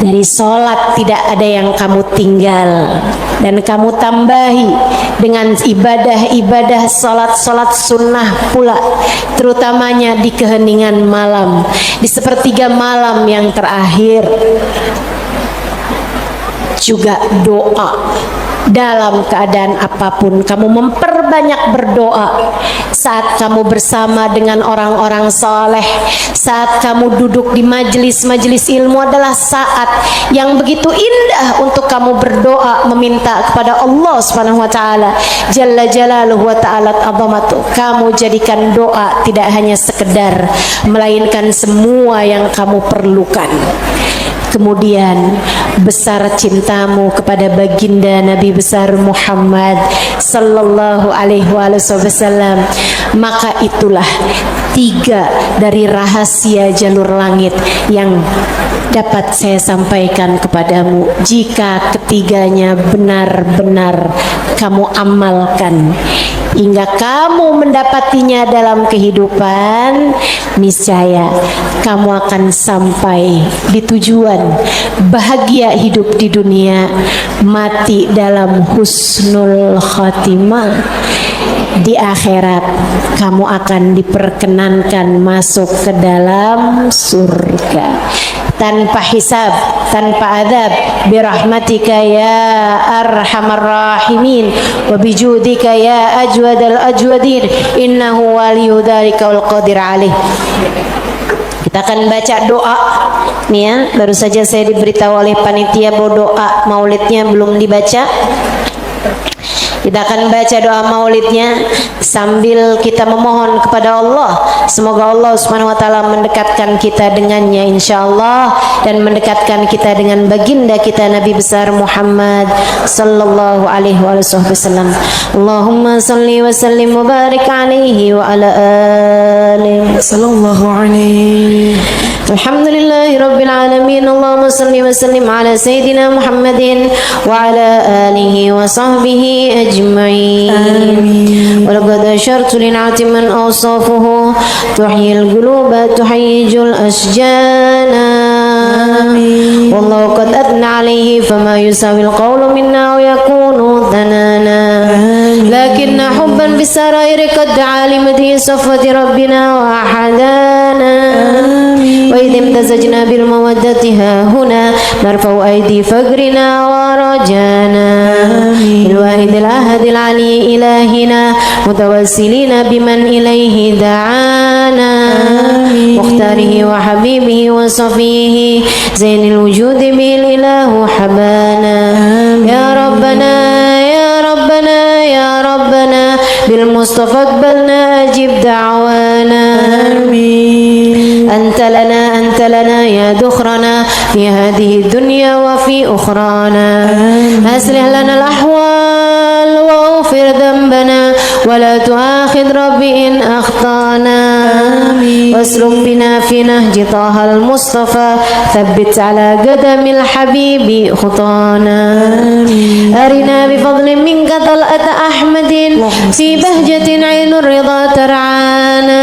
dari sholat tidak ada yang kamu tinggal, dan kamu tambahi dengan ibadah-ibadah sholat sunnah pula, terutamanya di keheningan malam, di sepertiga malam yang terakhir. Juga doa. Dalam keadaan apapun kamu memperbanyak berdoa. Saat kamu bersama dengan orang-orang soleh, saat kamu duduk di majelis-majelis ilmu adalah saat yang begitu indah untuk kamu berdoa meminta kepada Allah Subhanahu wa taala jalla jalaluhu wa ta'ala azamatu. Kamu jadikan doa tidak hanya sekedar, melainkan semua yang kamu perlukan. Kemudian besar cintamu kepada baginda Nabi besar Muhammad sallallahu alaihi wasallam, maka itulah 3 dari rahasia jalur langit yang dapat saya sampaikan kepadamu. Jika ketiganya benar-benar kamu amalkan hingga kamu mendapatinya dalam kehidupan, niscaya kamu akan sampai di tujuan, bahagia hidup di dunia, mati dalam husnul khatimah. Di akhirat kamu akan diperkenankan masuk ke dalam surga tanpa hisab, tanpa adab, birahmatika ya arhamar rahimin wa bijudika ya ajwadal ajwadin, innahu waliyu dzalika wal qadir alaih. Kita akan baca doa nih ya. Baru saja saya diberitahu oleh panitia bahwa doa maulidnya belum dibaca. Kita akan baca doa maulidnya sambil kita memohon kepada Allah, semoga Allah Subhanahu wa taala mendekatkan kita dengannya insyaallah, dan mendekatkan kita dengan baginda kita Nabi besar Muhammad sallallahu alaihi wasallam. Allahumma salli wa sallim wa barik alaihi wa ala alihi sallallahu alaihi. Alhamdulillahi rabbil alamin. Allahumma salli wa sallim ala sayyidina Muhammadin wa ala alihi wa sahbihi ajma'in. Walaqad ashartu lin'ati man awsafuhu tuhyil quluba tuhayyijul asjana. Wallahu qad adna alayhi fama yusawil qawlu minna wa yakunu dhanana. لكن حبا بالسرائر قد علمته صفوة ربنا وأحدانا وإذ امتزجنا بالمودة ها هنا نرفع أيدي فقرنا ورجانا الواحد الأحد العلي إلهنا متوسلين بمن إليه دعانا مختاره وحبيبه وصفيه زين الوجود به الإله حبانا يا ربنا يا ربنا يا ربنا بالمصطفى اقبلنا أجب دعوانا أنت لنا يا ذخرنا في هذه الدنيا وفي أخرانا أصلح لنا الأحوال واغفر ذنبنا ولا تؤاخذ ربي إن أخطأنا واسلك بنا في نهج طه المصطفى ثبت على قدم الحبيب خطانا أرنا بفضل منك طلعة أحمد في بهجة عين الرضا ترعانا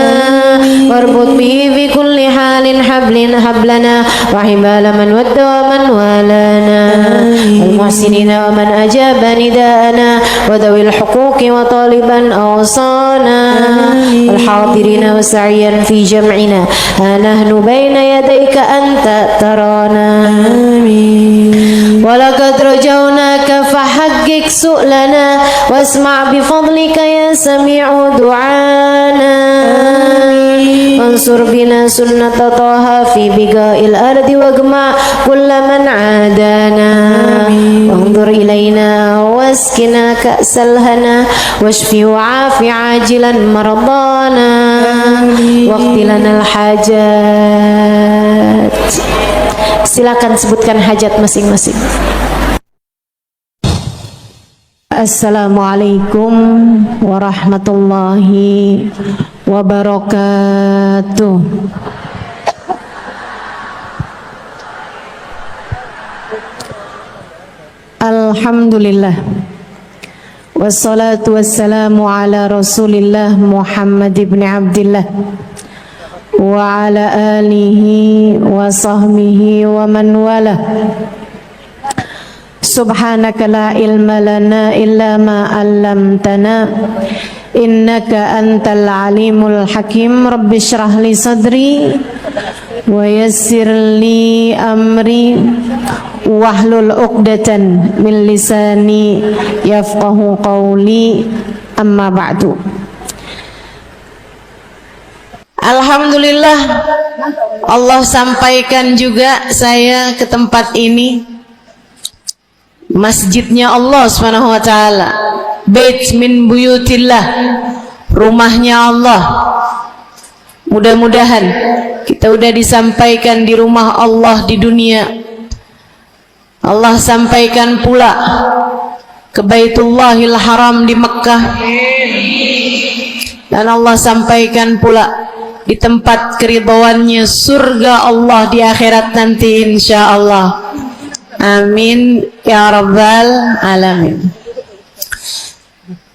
واربط به في كل حال حبلنا وحبال من ود ومن والانا المحسنين ومن أجاب نداءنا وذوي الحقوق وطالبا أوصانا الحاضرين وسعيا في جمعنا ها نحن بين يديك أنت ترانا ولقد رجوناك فحقق سؤلنا واسمع بفضلك يا سميع دعانا وانصر بنا سنة طه في بقاء الأرض واجمع كل من عادانا وانظر إلينا واسكنا كأس الهنا واشفي وعافي عاجلا مرضانا واقض لنا الحاجات. Silakan sebutkan hajat masing-masing. Assalamualaikum warahmatullahi wabarakatuh. Alhamdulillah wassalatu wassalamu ala rasulillah Muhammad ibn Abdillah wa ala alihi wa sahbihi wa man wala. Subhanaka la ilma lana illa ma 'allamtana innaka antal alimul hakim. Rabbi shrah li sadri wa yassir li amri wahlul 'uqdatan min lisani yafqahu qawli. Amma ba'du. Alhamdulillah Allah sampaikan juga saya ke tempat ini, masjidnya Allah Subhanahu wa taala, bait min buyutillah, rumahnya Allah. Mudah-mudahan kita udah disampaikan di rumah Allah di dunia. Allah sampaikan pula ke Baitullahil Haram di Mekkah, dan Allah sampaikan pula di tempat keridhaannya surga Allah di akhirat nanti insyaallah. Amin ya rabbal alamin.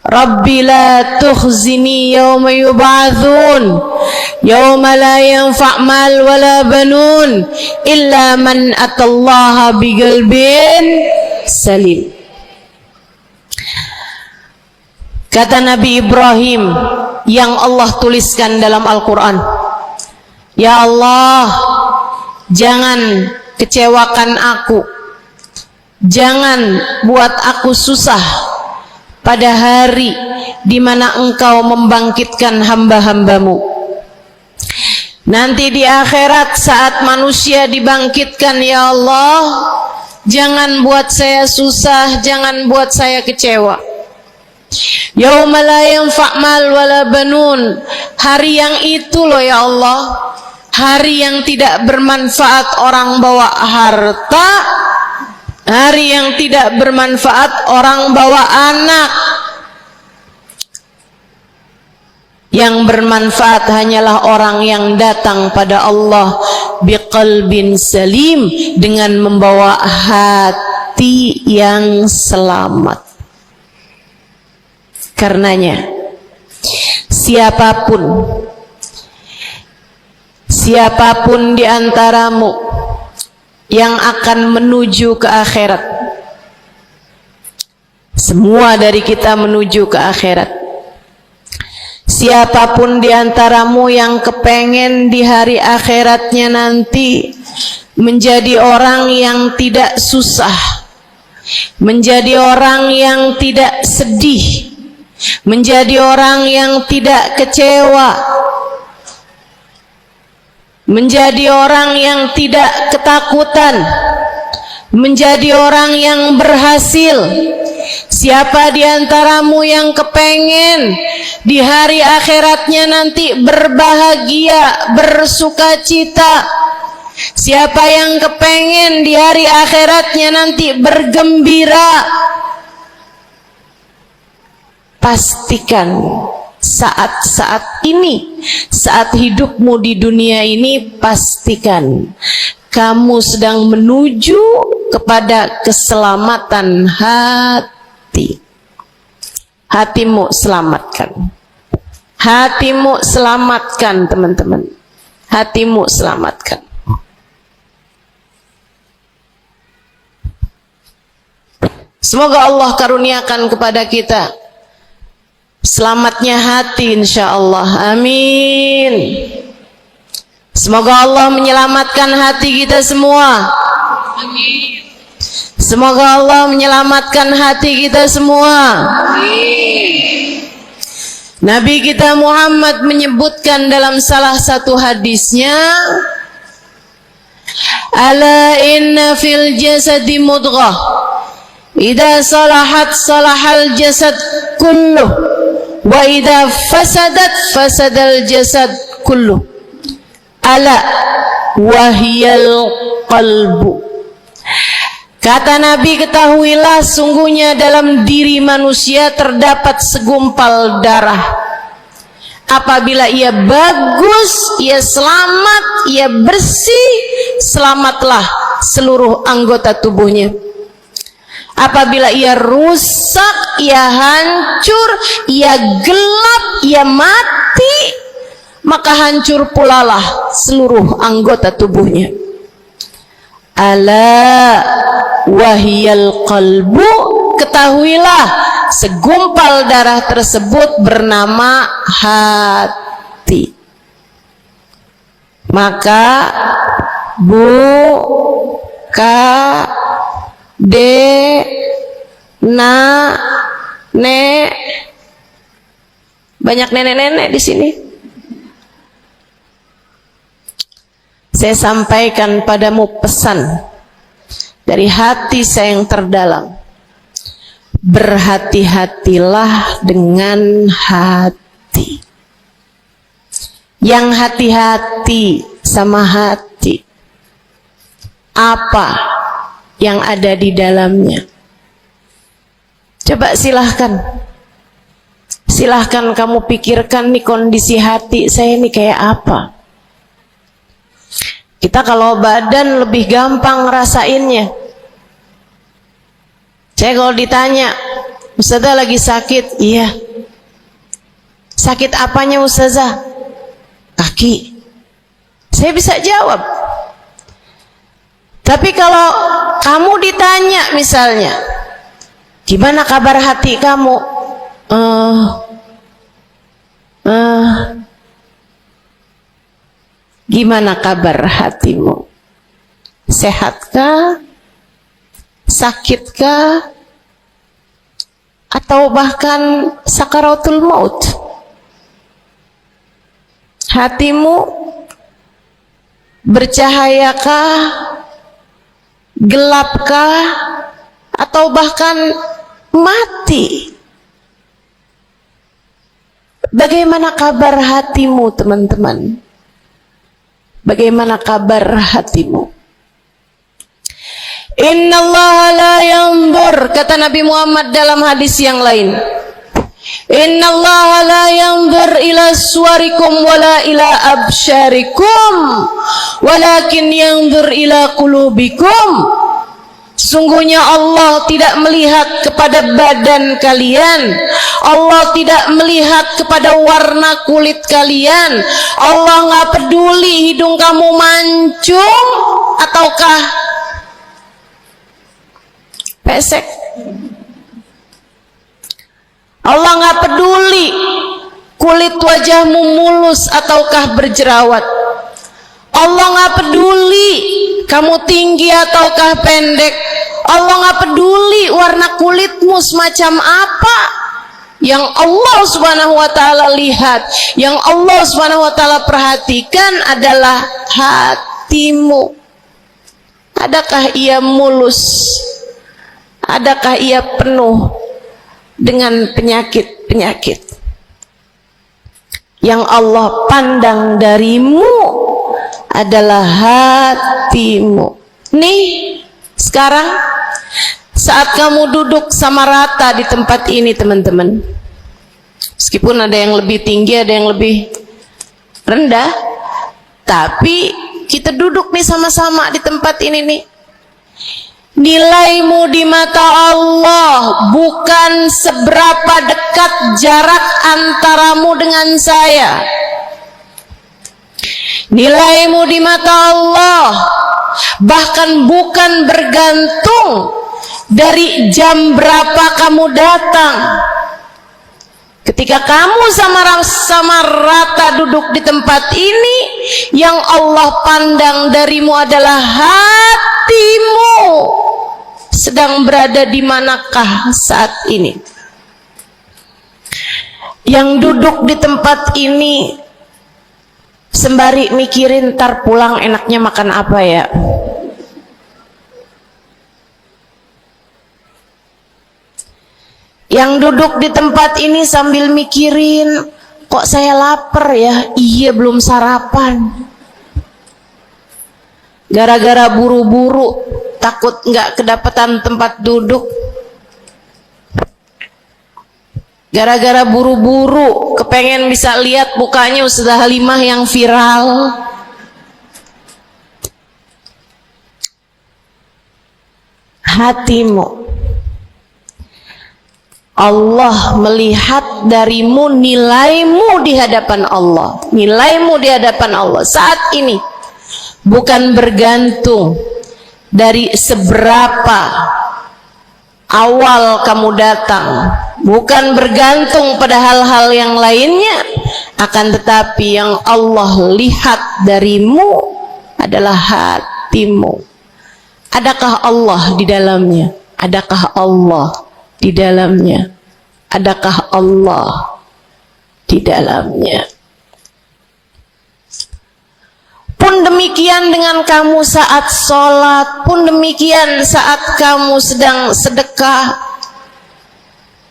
Rabbi la tukhzini yawma yub'atsun yawma la yanfa' mal wala banun illa man atallaha biqalbin salim. Kata Nabi Ibrahim yang Allah tuliskan dalam Al-Quran, ya Allah, jangan kecewakan aku, jangan buat aku susah pada hari di mana Engkau membangkitkan hamba-hambamu. Nanti di akhirat saat manusia dibangkitkan, ya Allah, jangan buat saya susah, jangan buat saya kecewa. Yauma la yanfa' mal wala banun, hari yang itu loh ya Allah, hari yang tidak bermanfaat orang bawa harta, hari yang tidak bermanfaat orang bawa anak. Yang bermanfaat hanyalah orang yang datang pada Allah biqalbin salim, dengan membawa hati yang selamat. Karenanya siapapun di antaramu yang akan menuju ke akhirat, Semua dari kita menuju ke akhirat. Siapapun di antaramu yang kepengen di hari akhiratnya nanti menjadi orang yang tidak susah, menjadi orang yang tidak sedih, menjadi orang yang tidak kecewa, menjadi orang yang tidak ketakutan, menjadi orang yang berhasil. Siapa di antaramu yang kepengen di hari akhiratnya nanti berbahagia, bersukacita? Siapa yang kepengen di hari akhiratnya nanti bergembira? Pastikan saat-saat ini, saat hidupmu di dunia ini, pastikan kamu sedang menuju kepada keselamatan hati. Hatimu selamatkan. Hatimu selamatkan, teman-teman. Hatimu selamatkan. Semoga Allah karuniakan kepada kita selamatnya hati, insya Allah. Amin. Semoga Allah menyelamatkan hati kita semua. Amin. Semoga Allah menyelamatkan hati kita semua. Amin. Nabi kita Muhammad menyebutkan dalam salah satu hadisnya, ala inna fil jasadi mudghah, idza salahat salahal jasad kulluh, wa idza fasadat fasadal jasad kulluh, ala wahiyal qalbu. Kata Nabi, ketahuilah sungguhnya dalam diri manusia terdapat segumpal darah. Apabila ia bagus, ia selamat, ia bersih, selamatlah seluruh anggota tubuhnya. Apabila ia rusak, ia hancur, ia gelap, ia mati, maka hancur pulalah seluruh anggota tubuhnya. Ala wahiyal qalbu, ketahuilah segumpal darah tersebut bernama hati. Maka bu ka de na ne, banyak nenek-nenek di sini. Saya sampaikan padamu pesan dari hati saya yang terdalam. Berhati-hatilah dengan hati. Yang hati-hati sama hati, apa yang ada di dalamnya? Coba silahkan kamu pikirkan nih, kondisi hati saya ini kayak apa. Kita kalau badan lebih gampang ngerasainnya. Saya kalau ditanya, Ustazah lagi sakit? Iya. Sakit apanya Ustazah? Kaki. Saya bisa jawab. Tapi kalau kamu ditanya misalnya, gimana kabar hati kamu? Gimana kabar hatimu? Sehatkah? Sakitkah? Atau bahkan sakaratul maut? Hatimu bercahayakah? Gelapkah? Atau bahkan mati? Bagaimana kabar hatimu, teman-teman? Bagaimana kabar hatimu? Innallaha la yanzur, kata Nabi Muhammad dalam hadis yang lain, innallaha la yanzur ila suwarikum wala ila absyarikum walakin yanzur ila qulubikum. Sungguhnya Allah tidak melihat kepada badan kalian, Allah tidak melihat kepada warna kulit kalian, Allah nggak peduli hidung kamu mancung ataukah pesek. Allah nggak peduli kulit wajahmu mulus ataukah berjerawat. Allah nggak peduli kamu tinggi ataukah pendek. Allah nggak peduli warna kulitmu semacam apa. Yang Allah Subhanahu wa taala lihat, yang Allah Subhanahu wa taala perhatikan adalah hatimu. Adakah ia mulus? Adakah ia penuh dengan penyakit-penyakit? Yang Allah pandang darimu adalah hatimu. Nih, sekarang saat kamu duduk sama rata di tempat ini, teman-teman, meskipun ada yang lebih tinggi, ada yang lebih rendah, tapi kita duduk nih sama-sama di tempat ini nih. Nilaimu di mata Allah bukan seberapa dekat jarak antaramu dengan saya. Nilaimu di mata Allah bahkan bukan bergantung dari jam berapa kamu datang. Ketika kamu sama rata duduk di tempat ini, yang Allah pandang darimu adalah hatimu sedang berada di manakah saat ini. Yang duduk di tempat ini sembari mikirin ntar pulang enaknya makan apa ya. Yang duduk di tempat ini sambil mikirin, kok saya lapar ya, iya belum sarapan. Gara-gara buru-buru, takut nggak kedapatan tempat duduk. Gara-gara buru-buru, kepengen bisa lihat mukanya Ustazah Halimah yang viral. Hatimu, Allah melihat darimu, nilaimu di hadapan Allah. Nilaimu di hadapan Allah saat ini bukan bergantung dari seberapa awal kamu datang, bukan bergantung pada hal-hal yang lainnya, akan tetapi yang Allah lihat darimu adalah hatimu. Adakah Allah di dalamnya? Adakah Allah di dalamnya? Adakah Allah di dalamnya? Pun demikian dengan kamu saat sholat, pun demikian saat kamu sedang sedekah.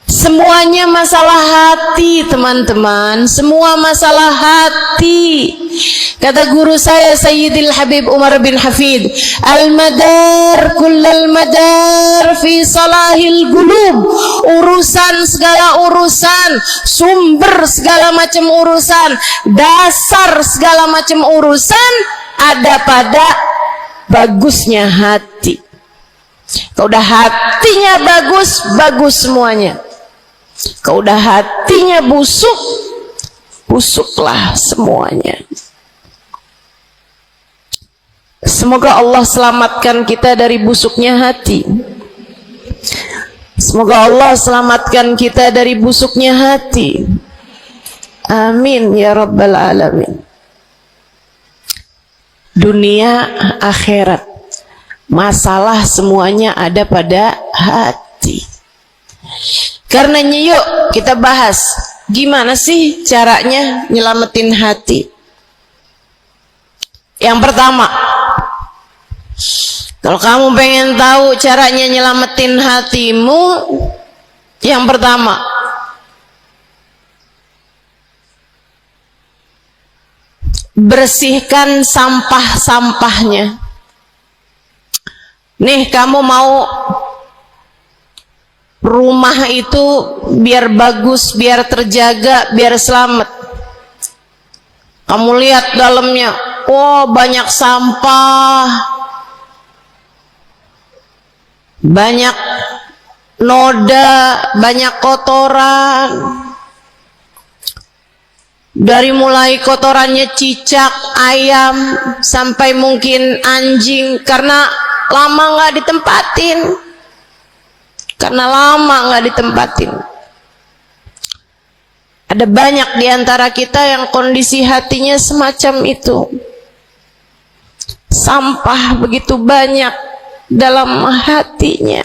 Semuanya masalah hati, teman-teman. Semua masalah hati. Kata guru saya Sayyidil Habib Umar bin Hafid, al-madar kullal madar fi salahil qulub. Urusan, segala urusan, sumber segala macam urusan, dasar segala macam urusan ada pada bagusnya hati. Kalau udah hatinya bagus, bagus semuanya. Kalau udah hatinya busuk, busuklah semuanya. Semoga Allah selamatkan kita dari busuknya hati. Semoga Allah selamatkan kita dari busuknya hati. Amin ya rabbal alamin. Dunia akhirat, masalah semuanya ada pada hati. Karenanya yuk kita bahas gimana sih caranya nyelamatin hati. Yang pertama, kalau kamu pengen tahu caranya nyelamatin hatimu, yang pertama, bersihkan sampah-sampahnya. Nih, kamu mau rumah itu biar bagus, biar terjaga, biar selamat. Kamu lihat dalamnya, oh banyak sampah, banyak noda, banyak kotoran. Dari mulai kotorannya cicak, ayam, sampai mungkin anjing, karena lama nggak ditempatin. Karena lama nggak ditempatin. Ada banyak di antara kita yang kondisi hatinya semacam itu. Sampah begitu banyak dalam hatinya.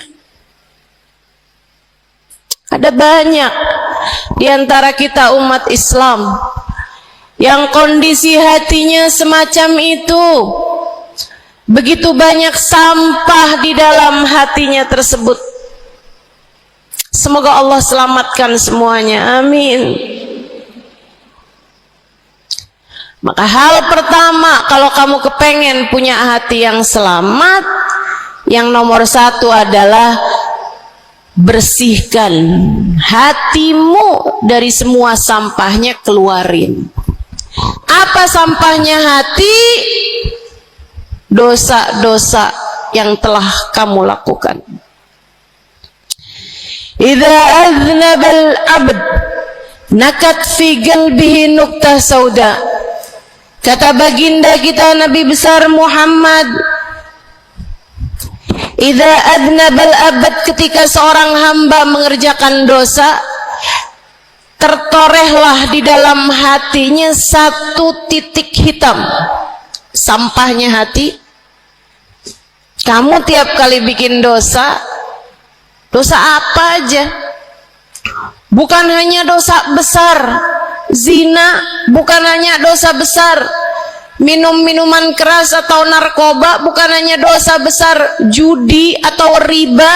Ada banyak di antara kita umat Islam yang kondisi hatinya semacam itu. Begitu banyak sampah di dalam hatinya tersebut. Semoga Allah selamatkan semuanya. Amin. Maka hal pertama, kalau kamu kepengen punya hati yang selamat, yang nomor satu adalah bersihkan hatimu dari semua sampahnya, keluarin. Apa sampahnya hati? Dosa-dosa yang telah kamu lakukan. Idza aznabal abd nakat fi qalbihi nuqtah sauda. Kata baginda kita Nabi besar Muhammad, idza aznabal abd, ketika seorang hamba mengerjakan dosa, tertorehlah di dalam hatinya satu titik hitam. Sampahnya hati. Kamu tiap kali bikin dosa, dosa apa aja? Bukan hanya dosa besar, zina bukan hanya dosa besar, minum minuman keras atau narkoba bukan hanya dosa besar, judi atau riba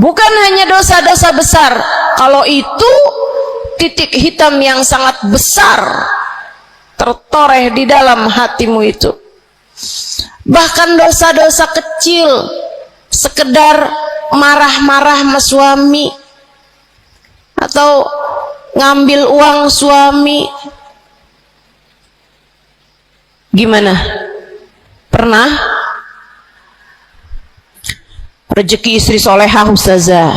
bukan hanya dosa-dosa besar. Kalau itu titik hitam yang sangat besar tertoreh di dalam hatimu itu. Bahkan dosa-dosa kecil, sekedar marah-marah sama suami atau ngambil uang suami. Gimana? Pernah? Rezeki istri solehah ustazah,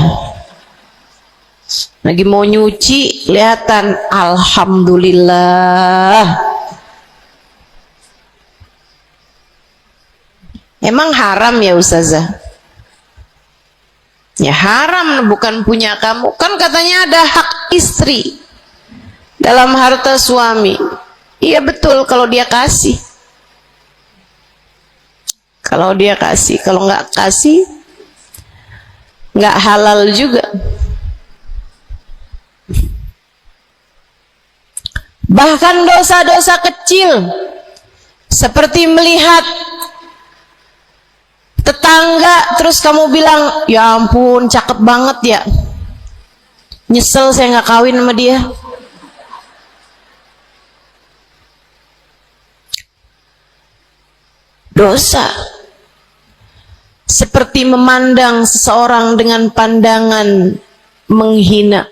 lagi mau nyuci, kelihatan alhamdulillah. Emang haram ya ustazah? Ya haram, bukan punya kamu. Kan katanya ada hak istri dalam harta suami. Iya betul kalau dia kasih. Kalau dia kasih, kalau nggak kasih, nggak halal juga. Bahkan dosa-dosa kecil seperti melihat tetangga terus kamu bilang, ya ampun cakep banget ya, nyesel saya nggak kawin sama dia. Dosa. Seperti memandang seseorang dengan pandangan menghina,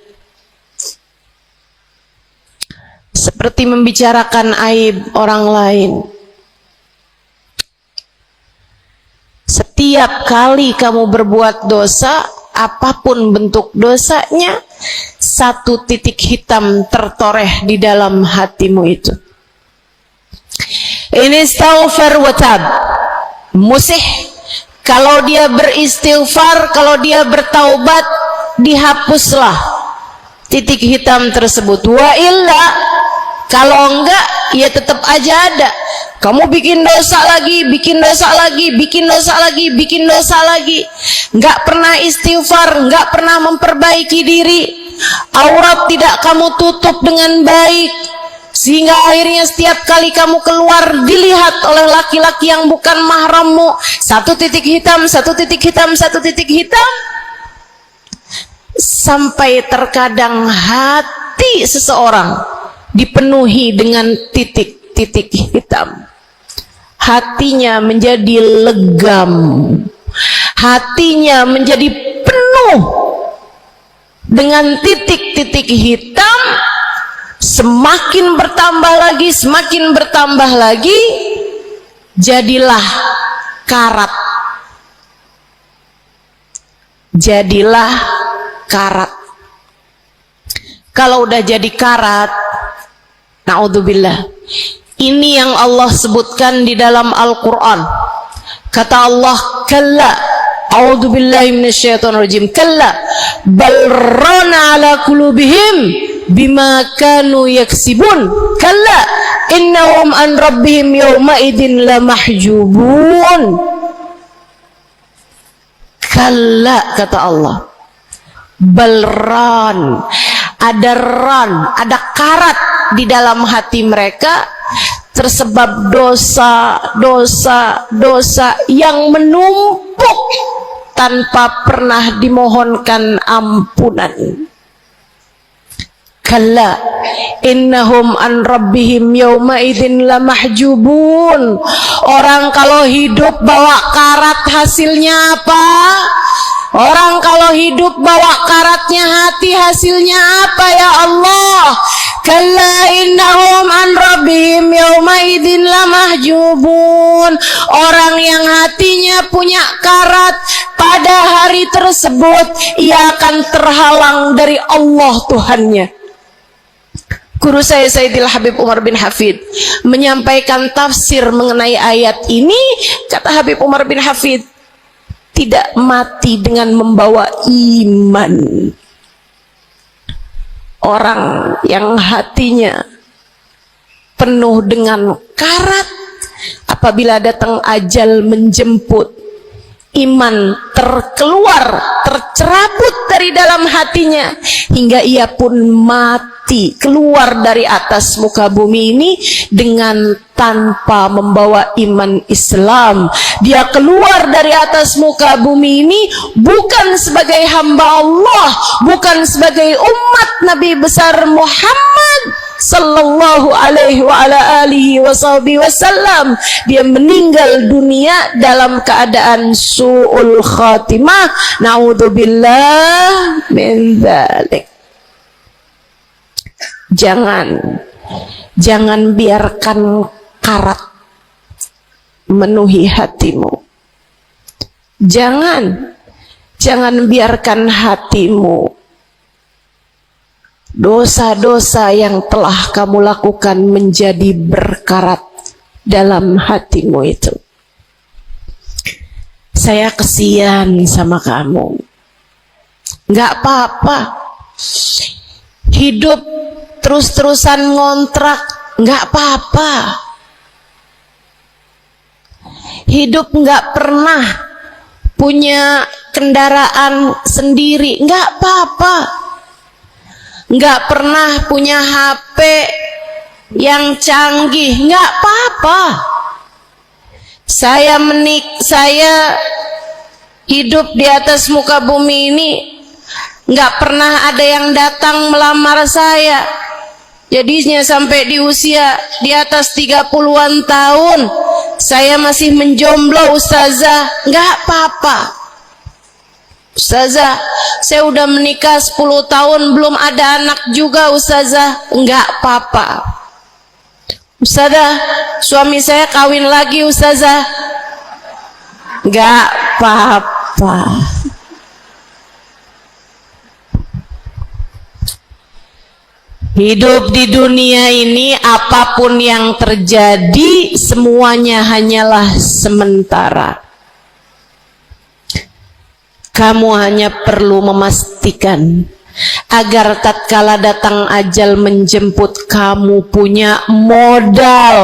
seperti membicarakan aib orang lain. Setiap kali kamu berbuat dosa, apapun bentuk dosanya, satu titik hitam tertoreh di dalam hatimu itu. Ini istighfar wa tab. Musih, kalau dia beristighfar, kalau dia bertaubat, dihapuslah titik hitam tersebut. Wa illa, kalau enggak, ya tetap aja ada. Kamu bikin dosa lagi, bikin dosa lagi, bikin dosa lagi, bikin dosa lagi. Enggak pernah istighfar, enggak pernah memperbaiki diri. Aurat tidak kamu tutup dengan baik, sehingga akhirnya setiap kali kamu keluar dilihat oleh laki-laki yang bukan mahrammu. Satu titik hitam, satu titik hitam, satu titik hitam. Sampai terkadang hati seseorang dipenuhi dengan titik-titik hitam. Hatinya menjadi legam, hatinya menjadi penuh dengan titik-titik hitam. Semakin bertambah lagi, semakin bertambah lagi, jadilah karat. Jadilah karat. Kalau udah jadi karat, naudzubillah, ini yang Allah sebutkan di dalam Al-Quran. Kata Allah, kalla A'udzubillahi minasyaitonirrajim. Kalla bal rana ala qulubihim bima kanu yaksibun. Kalla innahum an rabbihim yawma idzin lamahjubun. Kalla, kata Allah, balran, ada ran, ada karat di dalam hati mereka, tersebab dosa yang menumpuk tanpa pernah dimohonkan ampunan. Kalla innahum an rabbihim yawma idzin lamahjubun. Orang kalau hidup bawa karat hasilnya apa? Orang kalau hidup bawa karatnya hati hasilnya apa ya Allah? Kalla innahum an rabbihim yawma idzin lamahjubun. Orang yang hatinya punya karat, pada hari tersebut ia akan terhalang dari Allah Tuhannya. Guru saya Sayyidil Habib Umar bin Hafid menyampaikan tafsir mengenai ayat ini. Kata Habib Umar bin Hafid, tidak mati dengan membawa iman. Orang yang hatinya penuh dengan karat, apabila datang ajal menjemput, iman tercerabut dari dalam hatinya, hingga ia pun mati, keluar dari atas muka bumi ini dengan tanpa membawa iman Islam. Dia keluar dari atas muka bumi ini bukan sebagai hamba Allah, bukan sebagai umat Nabi besar Muhammad sallallahu alaihi wa ala alihi wasallam. Dia meninggal dunia dalam keadaan su'ul khatimah. Naudzubillah min dzalik. Jangan biarkan karat memenuhi hatimu. Jangan biarkan hatimu, dosa-dosa yang telah kamu lakukan menjadi berkarat dalam hatimu itu. Saya kesian sama kamu. Nggak apa-apa. Hidup terus-terusan ngontrak, nggak apa-apa. Hidup nggak pernah punya kendaraan sendiri, nggak apa-apa. Nggak pernah punya HP yang canggih, nggak apa-apa. Saya hidup di atas muka bumi ini, nggak pernah ada yang datang melamar saya. Jadinya sampai di usia di atas 30-an tahun saya masih menjomblo, ustazah. Nggak apa-apa, ustazah. Saya udah menikah 10 tahun belum ada anak juga, ustazah. Nggak apa-apa, ustazah. Suami saya kawin lagi, ustazah. Nggak apa-apa. Hidup di dunia ini, apapun yang terjadi, semuanya hanyalah sementara. Kamu hanya perlu memastikan agar tatkala datang ajal menjemput, kamu punya modal.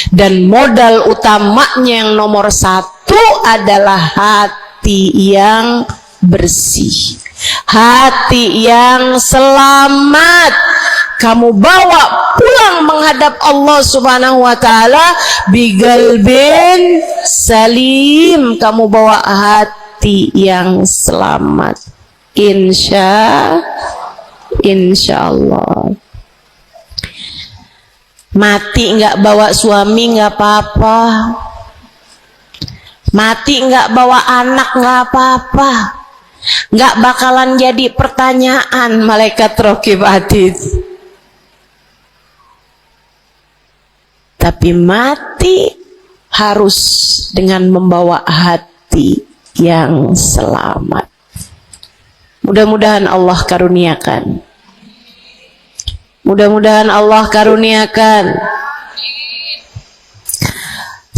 Dan modal utamanya yang nomor 1 adalah hati yang bersih, hati yang selamat. Kamu bawa pulang menghadap Allah Subhanahu wa ta'ala bigalbin salim. Kamu bawa hati yang selamat, insya Allah. Mati nggak bawa suami nggak apa-apa, mati nggak bawa anak nggak apa-apa, nggak bakalan jadi pertanyaan malaikat raqib atid. Tapi mati harus dengan membawa hati yang selamat. Mudah-mudahan Allah karuniakan. Mudah-mudahan Allah karuniakan.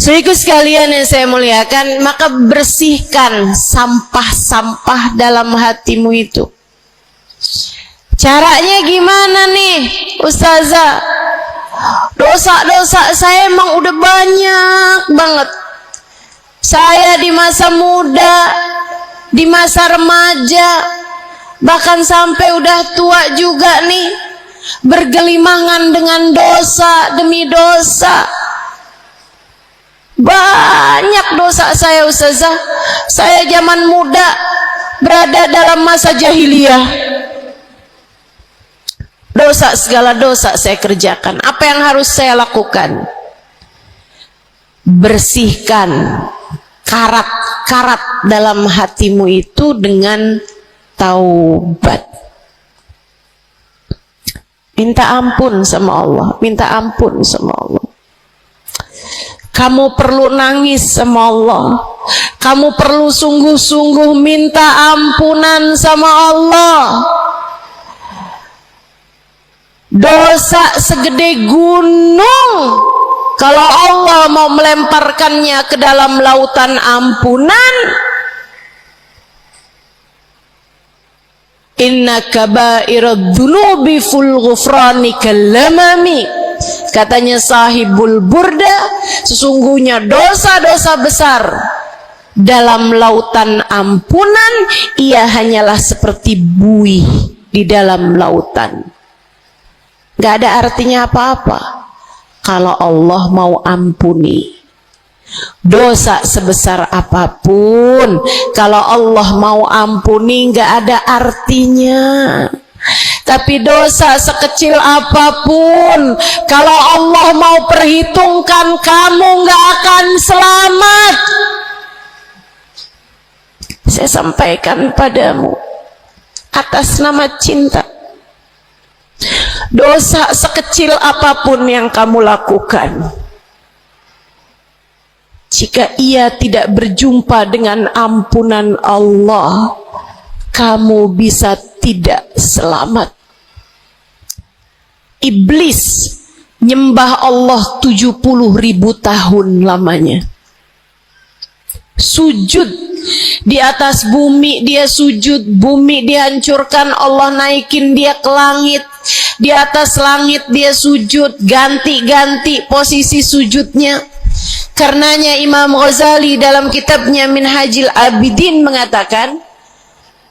Saudaraku sekalian yang saya muliakan, maka bersihkan sampah-sampah dalam hatimu itu. Caranya gimana nih, Ustazah? Dosa-dosa saya emang udah banyak banget. Saya di masa muda, di masa remaja, bahkan sampai udah tua juga nih, bergelimangan dengan dosa demi dosa. Banyak dosa saya, Ustazah. Saya zaman muda berada dalam masa jahiliyah. Dosa, segala dosa saya kerjakan. Apa yang harus saya lakukan? Bersihkan karat-karat dalam hatimu itu dengan taubat. Minta ampun sama Allah, minta ampun sama Allah. Kamu perlu nangis sama Allah. Kamu perlu sungguh-sungguh minta ampunan sama Allah. Dosa segede gunung, kalau Allah mau melemparkannya ke dalam lautan ampunan, inna kaba'irad dunubi ful ghufrani kalamami. Katanya sahibul burda, sesungguhnya dosa-dosa besar dalam lautan ampunan, ia hanyalah seperti buih di dalam lautan. Gak ada artinya apa-apa kalau Allah mau ampuni. Dosa sebesar apapun, kalau Allah mau ampuni gak ada artinya. Tapi dosa sekecil apapun, kalau Allah mau perhitungkan, kamu gak akan selamat. Saya sampaikan padamu atas nama cinta. Dosa sekecil apapun yang kamu lakukan, jika ia tidak berjumpa dengan ampunan Allah, kamu bisa tidak selamat. Iblis nyembah Allah 70.000 tahun lamanya. Sujud di atas bumi, dia sujud, bumi dihancurkan, Allah naikin dia ke langit. Di atas langit dia sujud, ganti-ganti posisi sujudnya. Karenanya Imam Ghazali dalam kitabnya Minhajul Abidin mengatakan,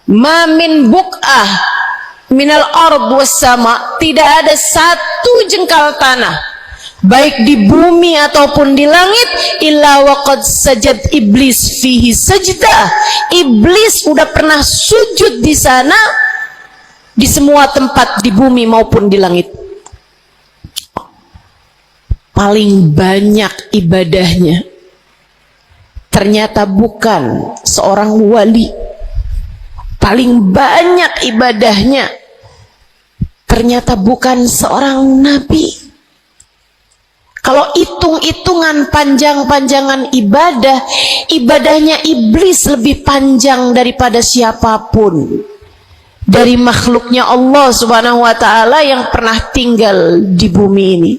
ma min buq'ah minal ard was sama, tidak ada satu jengkal tanah baik di bumi ataupun di langit illa waqad sajad iblis fihi sajdah. Iblis udah pernah sujud di sana, di semua tempat di bumi maupun di langit. Paling banyak ibadahnya ternyata bukan seorang wali. Paling banyak ibadahnya ternyata bukan seorang nabi. Kalau hitung-hitungan panjang-panjangan ibadah, ibadahnya iblis lebih panjang daripada siapapun dari makhluknya Allah Subhanahu wa ta'ala yang pernah tinggal di bumi ini.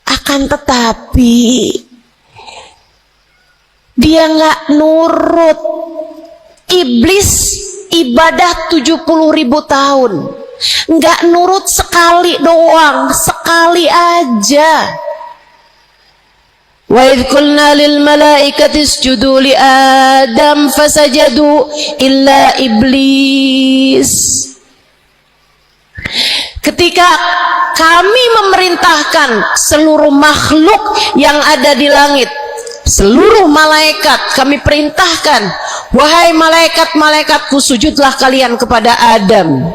Akan tetapi dia nggak nurut. Iblis ibadah 70.000 tahun, nggak nurut sekali doang, sekali aja. Wa idh qulna lil malaikati isjudu li Adam fasajadu illa iblis. Ketika kami memerintahkan seluruh makhluk yang ada di langit, seluruh malaikat kami perintahkan, wahai malaikat-malaikatku, sujudlah kalian kepada Adam.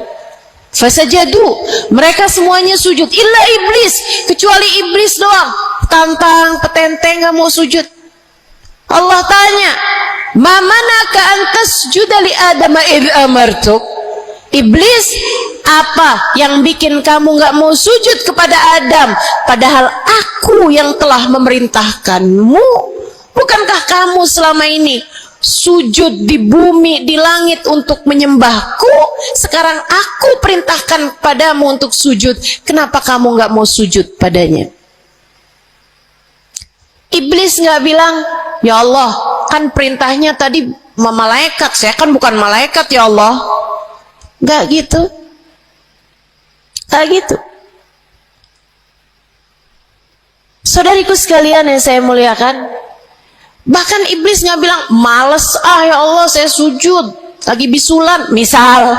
Fasajadu, mereka semuanya sujud, illa iblis, kecuali iblis doang, tantang petenteng gak mau sujud. Allah tanya, ma manaka an tasjuda li Adam id amartuk? Iblis, apa yang bikin kamu gak mau sujud kepada Adam padahal aku yang telah memerintahkanmu? Bukankah kamu selama ini sujud di bumi, di langit untuk menyembahku? Sekarang aku perintahkan padamu untuk sujud, kenapa kamu gak mau sujud padanya? Iblis nggak bilang, ya Allah, kan perintahnya tadi malaikat, saya kan bukan malaikat ya Allah. Nggak gitu. Nggak gitu. Saudariku sekalian yang saya muliakan, bahkan iblis nggak bilang, males ya Allah saya sujud, lagi bisulan, misal.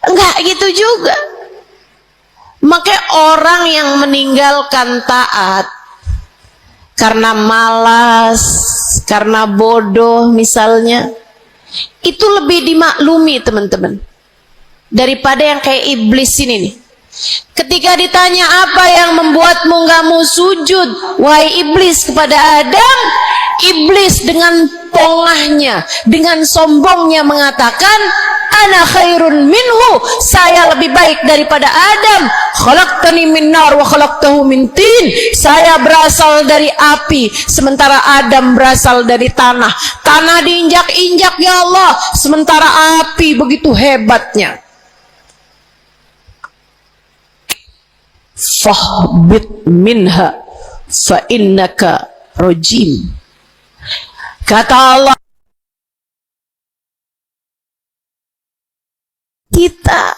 Enggak gitu juga. Makanya orang yang meninggalkan taat karena malas, karena bodoh misalnya, itu lebih dimaklumi teman-teman daripada yang kayak iblis ini nih. Ketika ditanya apa yang membuatmu nggak mau sujud, wahai iblis, kepada Adam, iblis dengan pongahnya, dengan sombongnya mengatakan, ana khairun minhu, saya lebih baik daripada Adam. Khalaqtani min nar wa khalaqtahu min tin, saya berasal dari api sementara Adam berasal dari tanah. Tanah diinjak-injak ya Allah, sementara api begitu hebatnya. Fahbit minha fa innaka rajim. Kata Allah, kita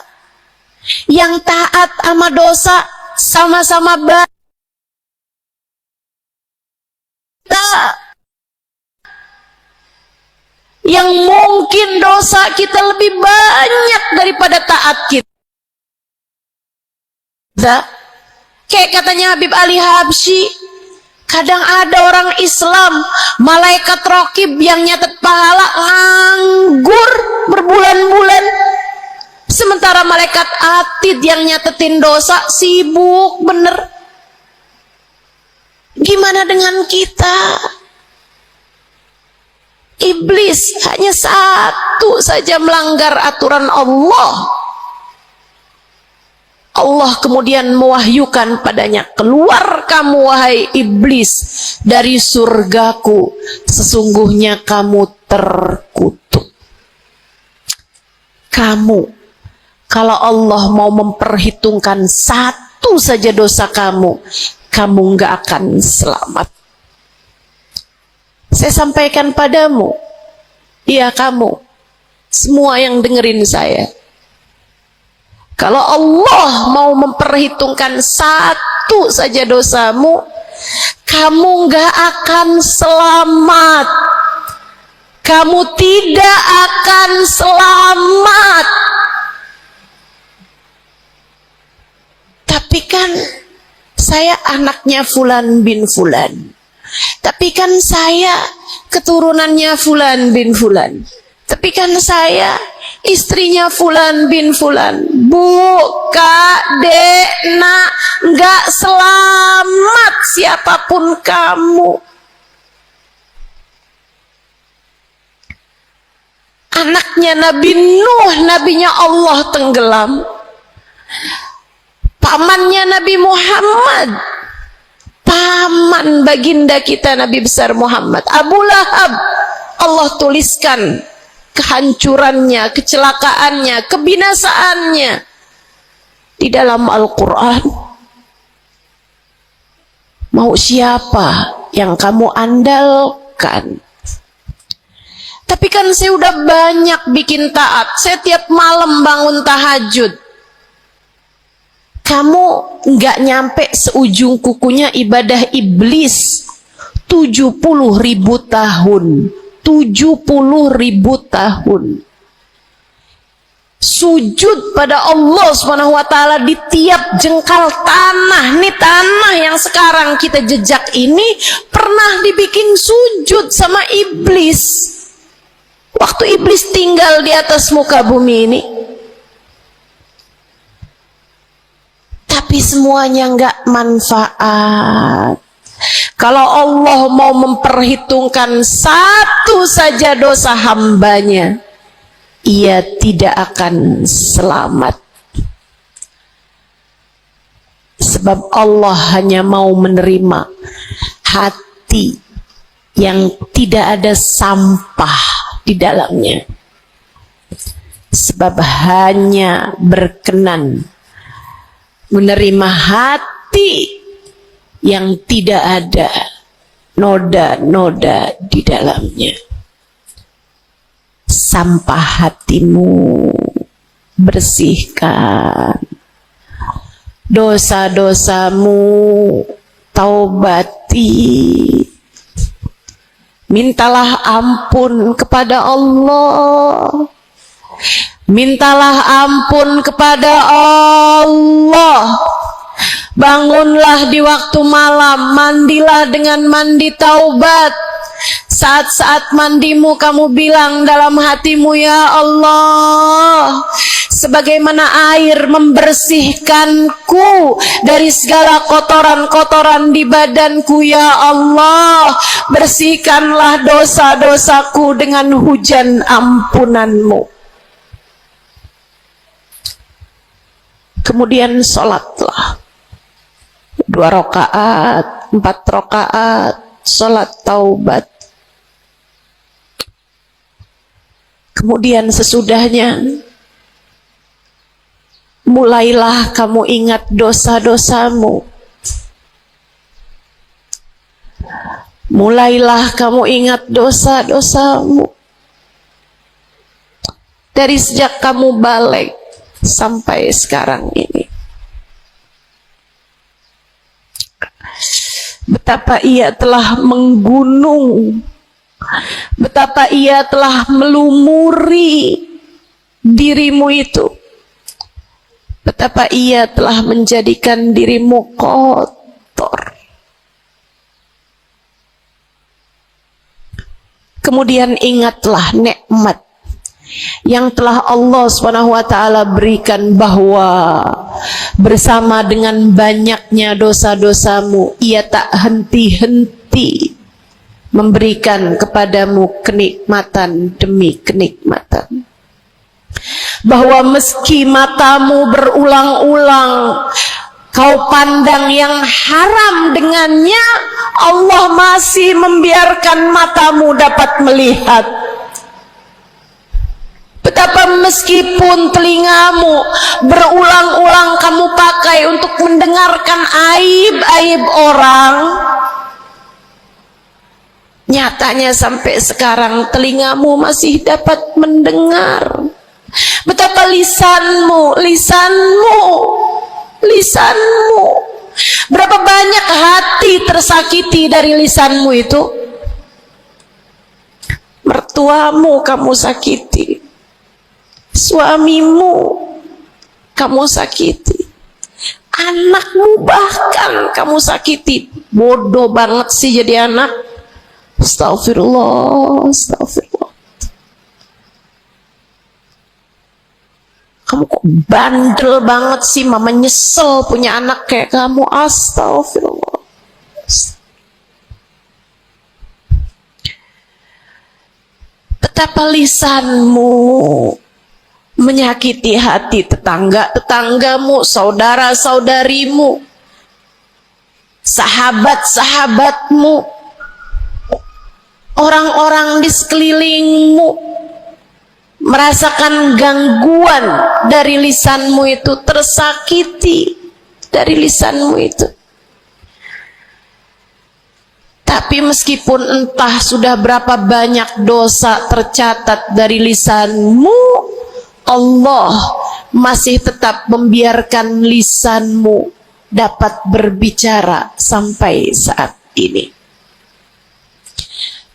yang taat sama dosa sama-sama baik. Yang mungkin dosa kita lebih banyak daripada taat kita. Kayak katanya Habib Ali Habsyi, kadang ada orang Islam, malaikat rokib yang nyatet pahala nganggur berbulan-bulan, sementara malaikat atid yang nyatetin dosa sibuk bener. Gimana dengan kita? Iblis hanya satu saja melanggar aturan Allah. Allah kemudian mewahyukan padanya, keluar kamu wahai iblis dari surgaku, sesungguhnya kamu terkutuk. Kamu, kalau Allah mau memperhitungkan satu saja dosa kamu, kamu nggak akan selamat. Saya sampaikan padamu, iya kamu, semua yang dengerin saya, kalau Allah mau memperhitungkan satu saja dosamu, kamu nggak akan selamat. Kamu tidak akan selamat. Tapi kan saya anaknya Fulan bin Fulan. Tapi kan saya keturunannya Fulan bin Fulan. Tapi kan saya istrinya Fulan bin Fulan. Bu, Kak, Dek, Nak, nggak selamat siapapun kamu. Anaknya Nabi Nuh, nabinya Allah tenggelam. Pamannya Nabi Muhammad, paman baginda kita Nabi besar Muhammad, Abu Lahab, Allah tuliskan kehancurannya, kecelakaannya, kebinasaannya di dalam Al-Quran. Mau siapa yang kamu andalkan? Tapi kan saya udah banyak bikin taat, saya tiap malam bangun tahajud. Kamu nggak nyampe seujung kukunya ibadah iblis 70.000 tahun. 70.000 tahun sujud pada Allah Subhanahu wa ta'ala di tiap jengkal tanah. Nih tanah yang sekarang kita jejak ini pernah dibikin sujud sama iblis waktu iblis tinggal di atas muka bumi ini. Tapi semuanya nggak manfaat. Kalau Allah mau memperhitungkan satu saja dosa hambanya, ia tidak akan selamat. Sebab Allah hanya mau menerima hati yang tidak ada sampah di dalamnya. Sebab hanya berkenan menerima hati yang tidak ada noda-noda di dalamnya. Sampah hatimu bersihkan, dosa-dosamu taubati, mintalah ampun kepada Allah, mintalah ampun kepada Allah. Bangunlah di waktu malam, mandilah dengan mandi taubat. Saat-saat mandimu kamu bilang dalam hatimu, ya Allah, sebagaimana air membersihkanku dari segala kotoran-kotoran di badanku, ya Allah, bersihkanlah dosa-dosaku dengan hujan ampunanmu. Kemudian sholatlah 2 rakaat, 4 rakaat, sholat taubat. Kemudian sesudahnya, mulailah kamu ingat dosa-dosamu. Mulailah kamu ingat dosa-dosamu. Dari sejak kamu balik sampai sekarang ini. Betapa ia telah menggunung, betapa ia telah melumuri dirimu itu, betapa ia telah menjadikan dirimu kotor. Kemudian ingatlah nikmat yang telah Allah SWT berikan, bahwa bersama dengan banyaknya dosa-dosamu, ia tak henti-henti memberikan kepadamu kenikmatan demi kenikmatan. Bahwa meski matamu berulang-ulang kau pandang yang haram dengannya, Allah masih membiarkan matamu dapat melihat. Betapa meskipun telingamu berulang-ulang kamu pakai untuk mendengarkan aib-aib orang, nyatanya sampai sekarang telingamu masih dapat mendengar. Betapa lisanmu, berapa banyak hati tersakiti dari lisanmu itu. Mertuamu kamu sakiti, suamimu kamu sakiti, anakmu bahkan kamu sakiti. Bodoh banget sih jadi anak. Astagfirullah, astagfirullah. Kamu kok bandel banget sih, mama nyesel punya anak kayak kamu. Astagfirullah. Betapa lisanmu menyakiti hati tetangga-tetanggamu, saudara-saudarimu, sahabat-sahabatmu, orang-orang di sekelilingmu, merasakan gangguan dari lisanmu itu, tersakiti dari lisanmu itu. Tapi meskipun entah sudah berapa banyak dosa tercatat dari lisanmu, Allah masih tetap membiarkan lisanmu dapat berbicara sampai saat ini.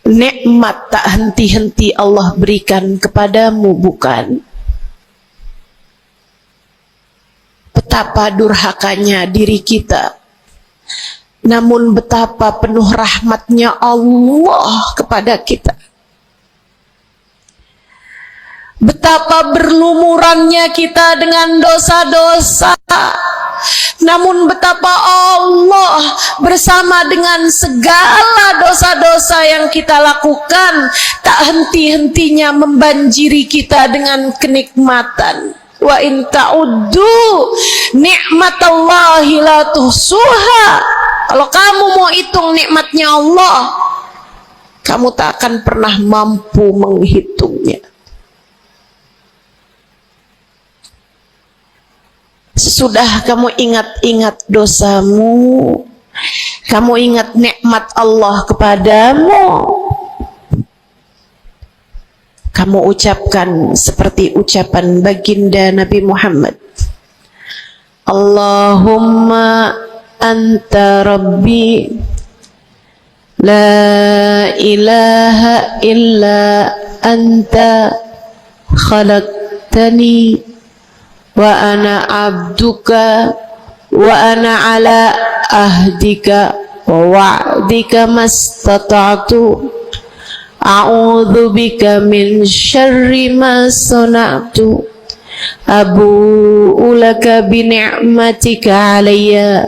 Nikmat tak henti-henti Allah berikan kepadamu, bukan? Betapa durhakanya diri kita, namun betapa penuh rahmatnya Allah kepada kita. Betapa berlumurannya kita dengan dosa-dosa, namun betapa Allah bersama dengan segala dosa-dosa yang kita lakukan tak henti-hentinya membanjiri kita dengan kenikmatan. Wa in ta'uddu ni'matallahi la tuhsuha. Kalau kamu mau hitung nikmatnya Allah, kamu tak akan pernah mampu menghitungnya. Sesudah kamu ingat-ingat dosamu, Kamu ingat nikmat Allah kepadamu, kamu ucapkan seperti ucapan baginda Nabi Muhammad, Allahumma anta rabbi la ilaha illa anta khalaqtani wa ana abduka wa ana ala ahdika wa wa'dika mastata'tu a'udzu bika min syarri ma sana'tu abu'u laka bi ni'matika 'alayya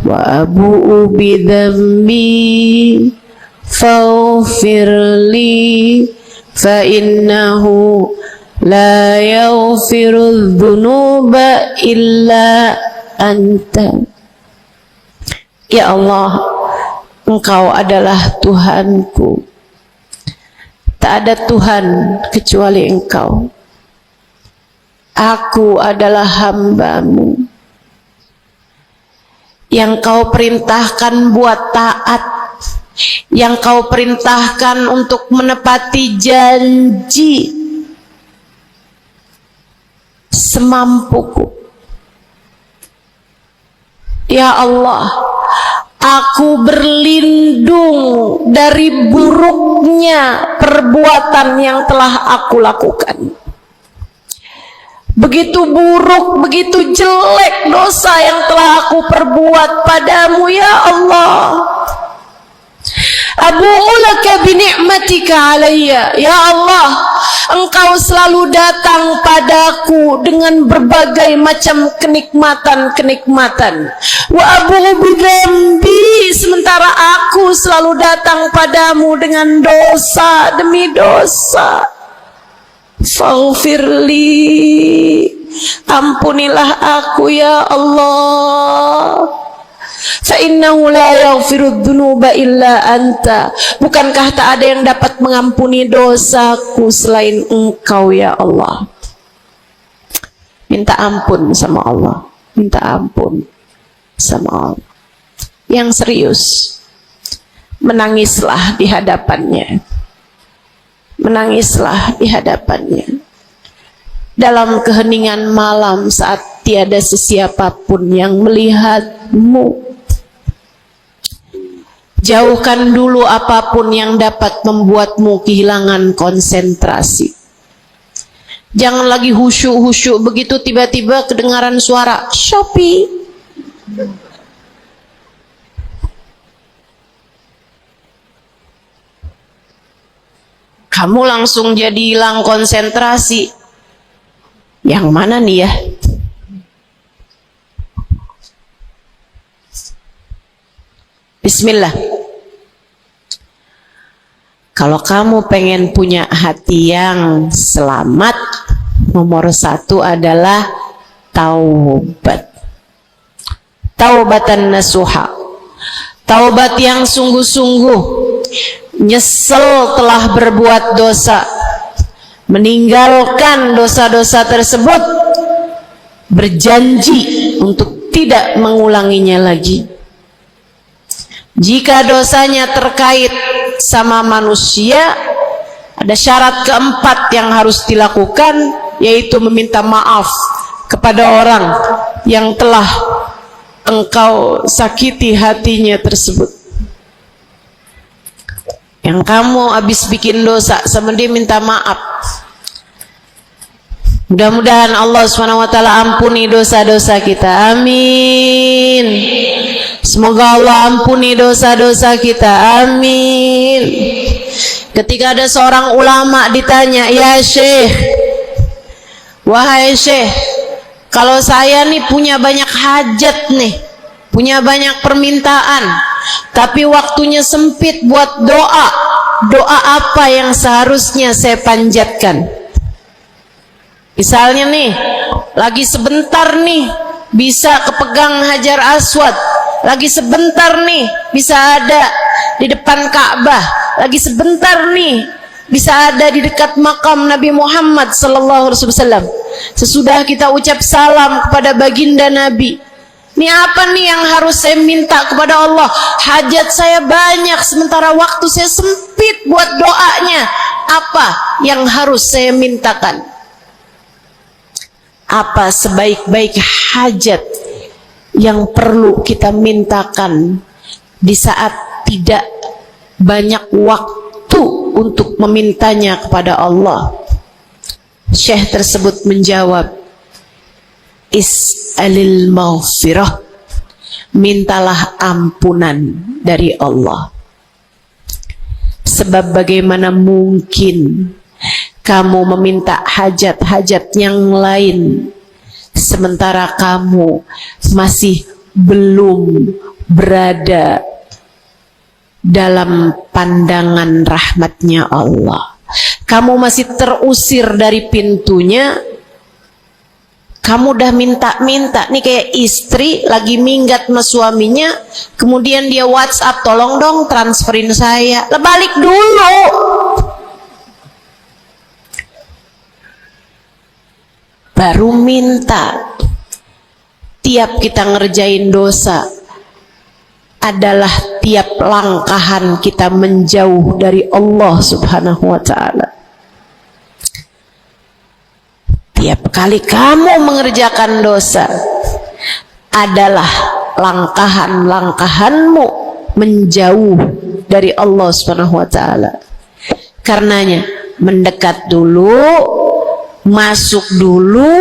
wa abu'u bi dhanbi faghfir li fa innahu la yaghfiru dhunuba illa anta. Ya Allah, Engkau adalah Tuhanku, tak ada Tuhan kecuali Engkau. Aku adalah hamba-Mu yang Kau perintahkan buat taat, yang Kau perintahkan untuk menepati janji semampuku. Ya Allah, aku berlindung dari buruknya perbuatan yang telah aku lakukan. Begitu buruk, begitu jelek dosa yang telah aku perbuat padamu, ya Allah. Abu'u laka bi ni'matika 'alayya. Ya Allah, Engkau selalu datang padaku dengan berbagai macam kenikmatan-kenikmatan. Wa abu'u bi dzambi, sementara aku selalu datang padamu dengan dosa demi dosa. Faghfirli, ampunilah aku ya Allah. Fa innahu la yaghfiru dzunuba illa anta. Bukankah tak ada yang dapat mengampuni dosaku selain Engkau ya Allah. Minta ampun sama Allah, minta ampun sama Allah. Yang serius, menangislah di hadapannya, menangislah di hadapannya dalam keheningan malam saat tiada sesiapapun yang melihatmu. Jauhkan dulu apapun yang dapat membuatmu kehilangan konsentrasi. Jangan lagi khusyuk-khusyuk begitu tiba-tiba kedengaran suara Shopee. Kamu langsung jadi hilang konsentrasi. Yang mana nih ya? Bismillah. Kalau kamu pengen punya hati yang selamat, nomor satu adalah taubat. Taubatan nasuha. Taubat yang sungguh-sungguh. Nyesel telah berbuat dosa, meninggalkan dosa-dosa tersebut, berjanji untuk tidak mengulanginya lagi. Jika dosanya terkait sama manusia, ada syarat keempat yang harus dilakukan, yaitu meminta maaf kepada orang yang telah engkau sakiti hatinya tersebut. Yang kamu habis bikin dosa sama dia, minta maaf. Mudah-mudahan Allah SWT ampuni dosa-dosa kita. Amin. Semoga Allah ampuni dosa-dosa kita. Amin. Ketika ada seorang ulama ditanya, ya Syekh, wahai Syekh, kalau saya nih punya banyak hajat nih, punya banyak permintaan, tapi waktunya sempit buat doa, doa apa yang seharusnya saya panjatkan? Misalnya nih, lagi sebentar nih bisa kepegang Hajar Aswad, lagi sebentar nih bisa ada di depan Ka'bah, lagi sebentar nih bisa ada di dekat makam Nabi Muhammad sallallahu alaihi wasallam. Sesudah kita ucap salam kepada baginda Nabi, Ini apa nih yang harus saya minta kepada Allah? Hajat saya banyak, sementara waktu saya sempit buat doanya. Apa yang harus saya mintakan? Apa sebaik-baik hajat yang perlu kita mintakan di saat tidak banyak waktu untuk memintanya kepada Allah? Syekh tersebut menjawab, is'alil maghfirah, mintalah ampunan dari Allah. Sebab bagaimana mungkin kamu meminta hajat-hajat yang lain sementara kamu masih belum berada dalam pandangan rahmatnya Allah. Kamu masih terusir dari pintunya. Kamu udah minta-minta, nih kayak istri lagi minggat sama suaminya, kemudian dia WhatsApp, tolong dong transferin saya. Lah balik dulu. Baru minta. Tiap kita ngerjain dosa adalah tiap langkahan kita menjauh dari Allah Subhanahu wa ta'ala. Tiap kali kamu mengerjakan dosa adalah langkahan-langkahanmu menjauh dari Allah Subhanahu wa ta'ala. Karenanya mendekat dulu, masuk dulu,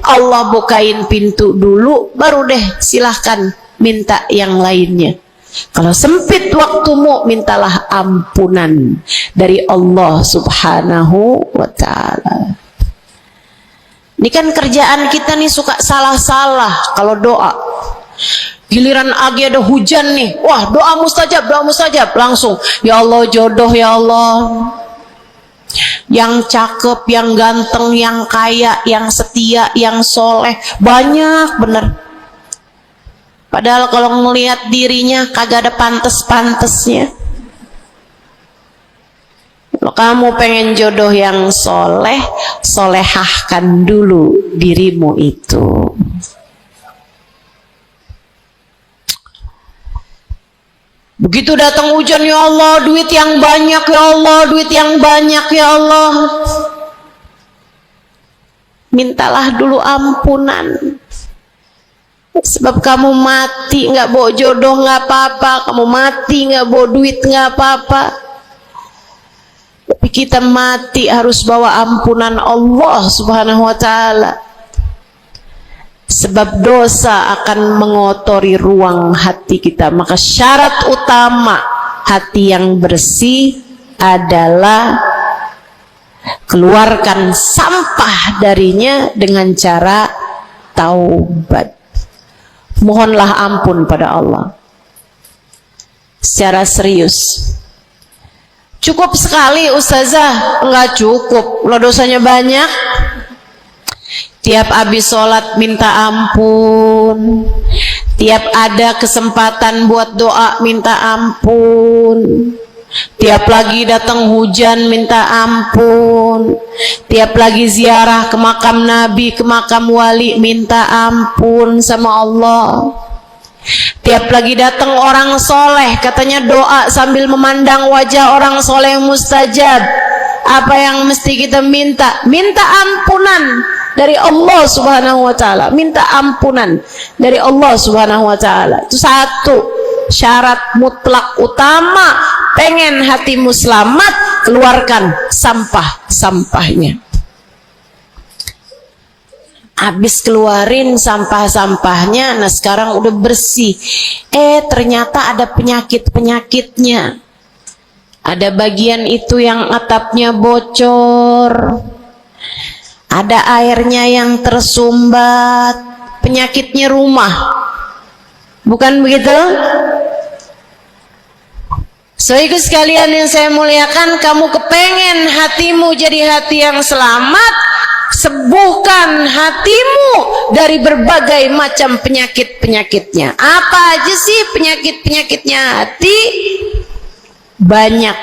Allah bukain pintu dulu, baru deh silahkan minta yang lainnya. Kalau sempit waktumu, mintalah ampunan dari Allah Subhanahu wa ta'ala. Ini kan kerjaan kita nih suka salah-salah kalau doa. Giliran lagi ada hujan nih, wah doa mustajab, langsung ya Allah jodoh ya Allah, yang cakep, yang ganteng, yang kaya, yang setia, yang soleh, banyak bener. Padahal kalau ngelihat dirinya kagak ada pantes-pantesnya. Kalau kamu pengen jodoh yang soleh, solehahkan dulu dirimu itu. Begitu datang hujan, ya Allah, duit yang banyak ya Allah, duit yang banyak ya Allah. Mintalah dulu ampunan. Sebab kamu mati nggak bawa jodoh nggak apa-apa, kamu mati nggak bawa duit nggak apa-apa. Tapi kita mati harus bawa ampunan Allah Subhanahu wa ta'ala. Sebab dosa akan mengotori ruang hati kita. Maka syarat utama hati yang bersih adalah keluarkan sampah darinya dengan cara taubat. Mohonlah ampun pada Allah secara serius. Cukup sekali ustazah? Enggak cukup, lo dosanya banyak. Tiap habis sholat minta ampun, tiap ada kesempatan buat doa minta ampun, tiap lagi datang hujan minta ampun, tiap lagi ziarah ke makam Nabi, ke makam wali minta ampun sama Allah. Tiap lagi datang orang soleh, katanya doa sambil memandang wajah orang soleh mustajab. Apa yang mesti kita minta? Minta ampunan dari Allah Subhanahu wa ta'ala. Minta ampunan dari Allah Subhanahu wa ta'ala. Itu satu syarat mutlak utama. Pengen hatimu selamat, keluarkan sampah-sampahnya. Habis keluarin sampah-sampahnya, nah sekarang udah bersih. Ternyata ada penyakit-penyakitnya. Ada bagian itu yang atapnya bocor, ada airnya yang tersumbat, penyakitnya rumah. Bukan begitu? Saudaraku sekalian yang saya muliakan, kamu kepengen hatimu jadi hati yang selamat, sembuhkan hatimu dari berbagai macam penyakit-penyakitnya. Apa aja sih penyakit-penyakitnya hati? Banyak.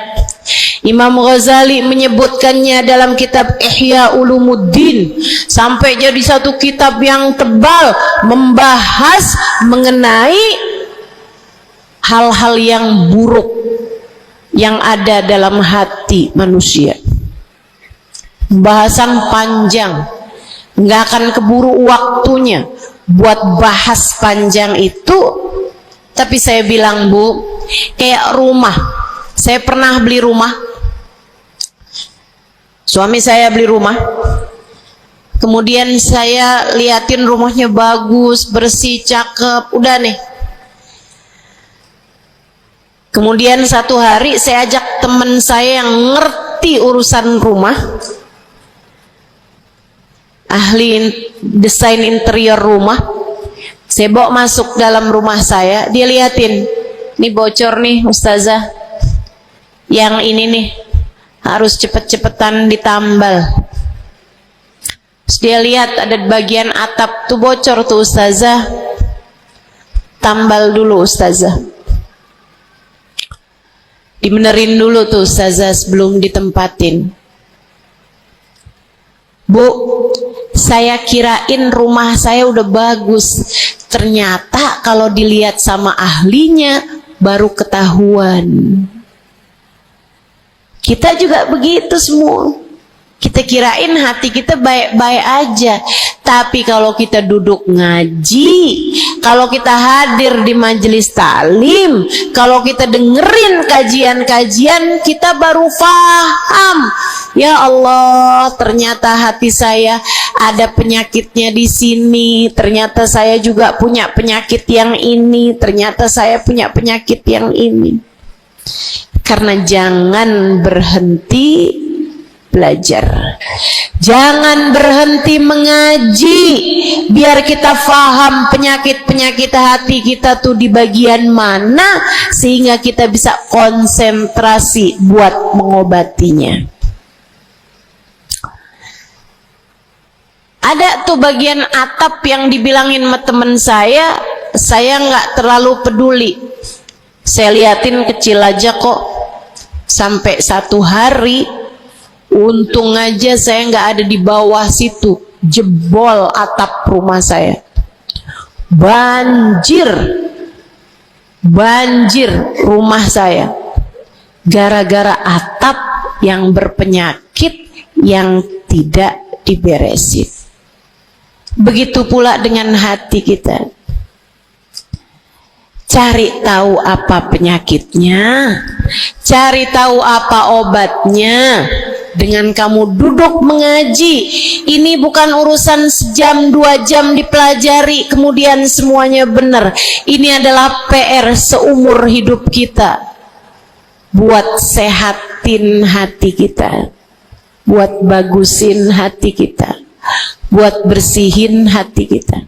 Imam Ghazali menyebutkannya dalam kitab Ihya Ulumuddin, sampai jadi satu kitab yang tebal membahas mengenai hal-hal yang buruk yang ada dalam hati manusia. Pembahasan panjang, nggak akan keburu waktunya buat bahas panjang itu. Tapi saya bilang, Bu, kayak rumah. Saya pernah beli rumah. Suami saya beli rumah. Kemudian saya liatin rumahnya bagus, bersih, cakep, udah nih. Kemudian satu hari saya ajak teman saya yang ngerti urusan rumah, ahli desain interior rumah. Saya bawa masuk dalam rumah saya, dia liatin, ini bocor nih Ustazah, yang ini nih harus cepet-cepetan ditambal. Terus dia lihat ada bagian atap tuh bocor tuh Ustazah, tambal dulu Ustazah, dibenerin dulu tuh Ustazah sebelum ditempatin. Bu, saya kirain rumah saya udah bagus, ternyata kalau dilihat sama ahlinya baru ketahuan. Kita juga begitu semua. Kita kirain hati kita baik-baik aja, tapi kalau kita duduk ngaji, kalau kita hadir di majelis taklim, kalau kita dengerin kajian-kajian, kita baru paham. Ya Allah, ternyata hati saya ada penyakitnya di sini. Ternyata saya juga punya penyakit yang ini. Ternyata saya punya penyakit yang ini. Karena jangan berhenti belajar, jangan berhenti mengaji, biar kita faham penyakit-penyakit hati kita tuh di bagian mana, sehingga kita bisa konsentrasi buat mengobatinya. Ada tuh bagian atap yang dibilangin sama temen saya nggak terlalu peduli. Saya liatin kecil aja kok. Sampai satu hari, untung aja saya nggak ada di bawah situ, jebol atap rumah saya. Banjir rumah saya. Gara-gara atap yang berpenyakit yang tidak diberesin. Begitu pula dengan hati kita. Cari tahu apa penyakitnya, cari tahu apa obatnya. Dengan kamu duduk mengaji, ini bukan urusan sejam 2 jam dipelajari kemudian semuanya benar. Ini adalah PR seumur hidup kita, buat sehatin hati kita, buat bagusin hati kita, buat bersihin hati kita.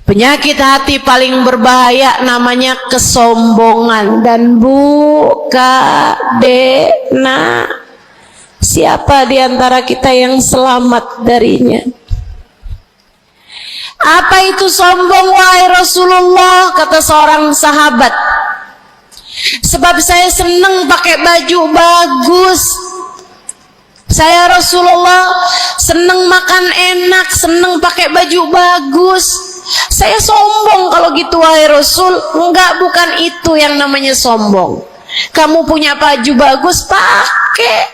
Penyakit hati paling berbahaya namanya kesombongan. Dan Bu, Kak, Dek, Nak, siapa di antara kita yang selamat darinya? Apa itu sombong, wahai Rasulullah? Kata seorang sahabat, sebab saya senang pakai baju bagus. Saya Rasulullah senang makan enak, senang pakai baju bagus. Saya sombong kalau gitu, wahai Rasul. Enggak, bukan itu yang namanya sombong. Kamu punya baju bagus, pakai.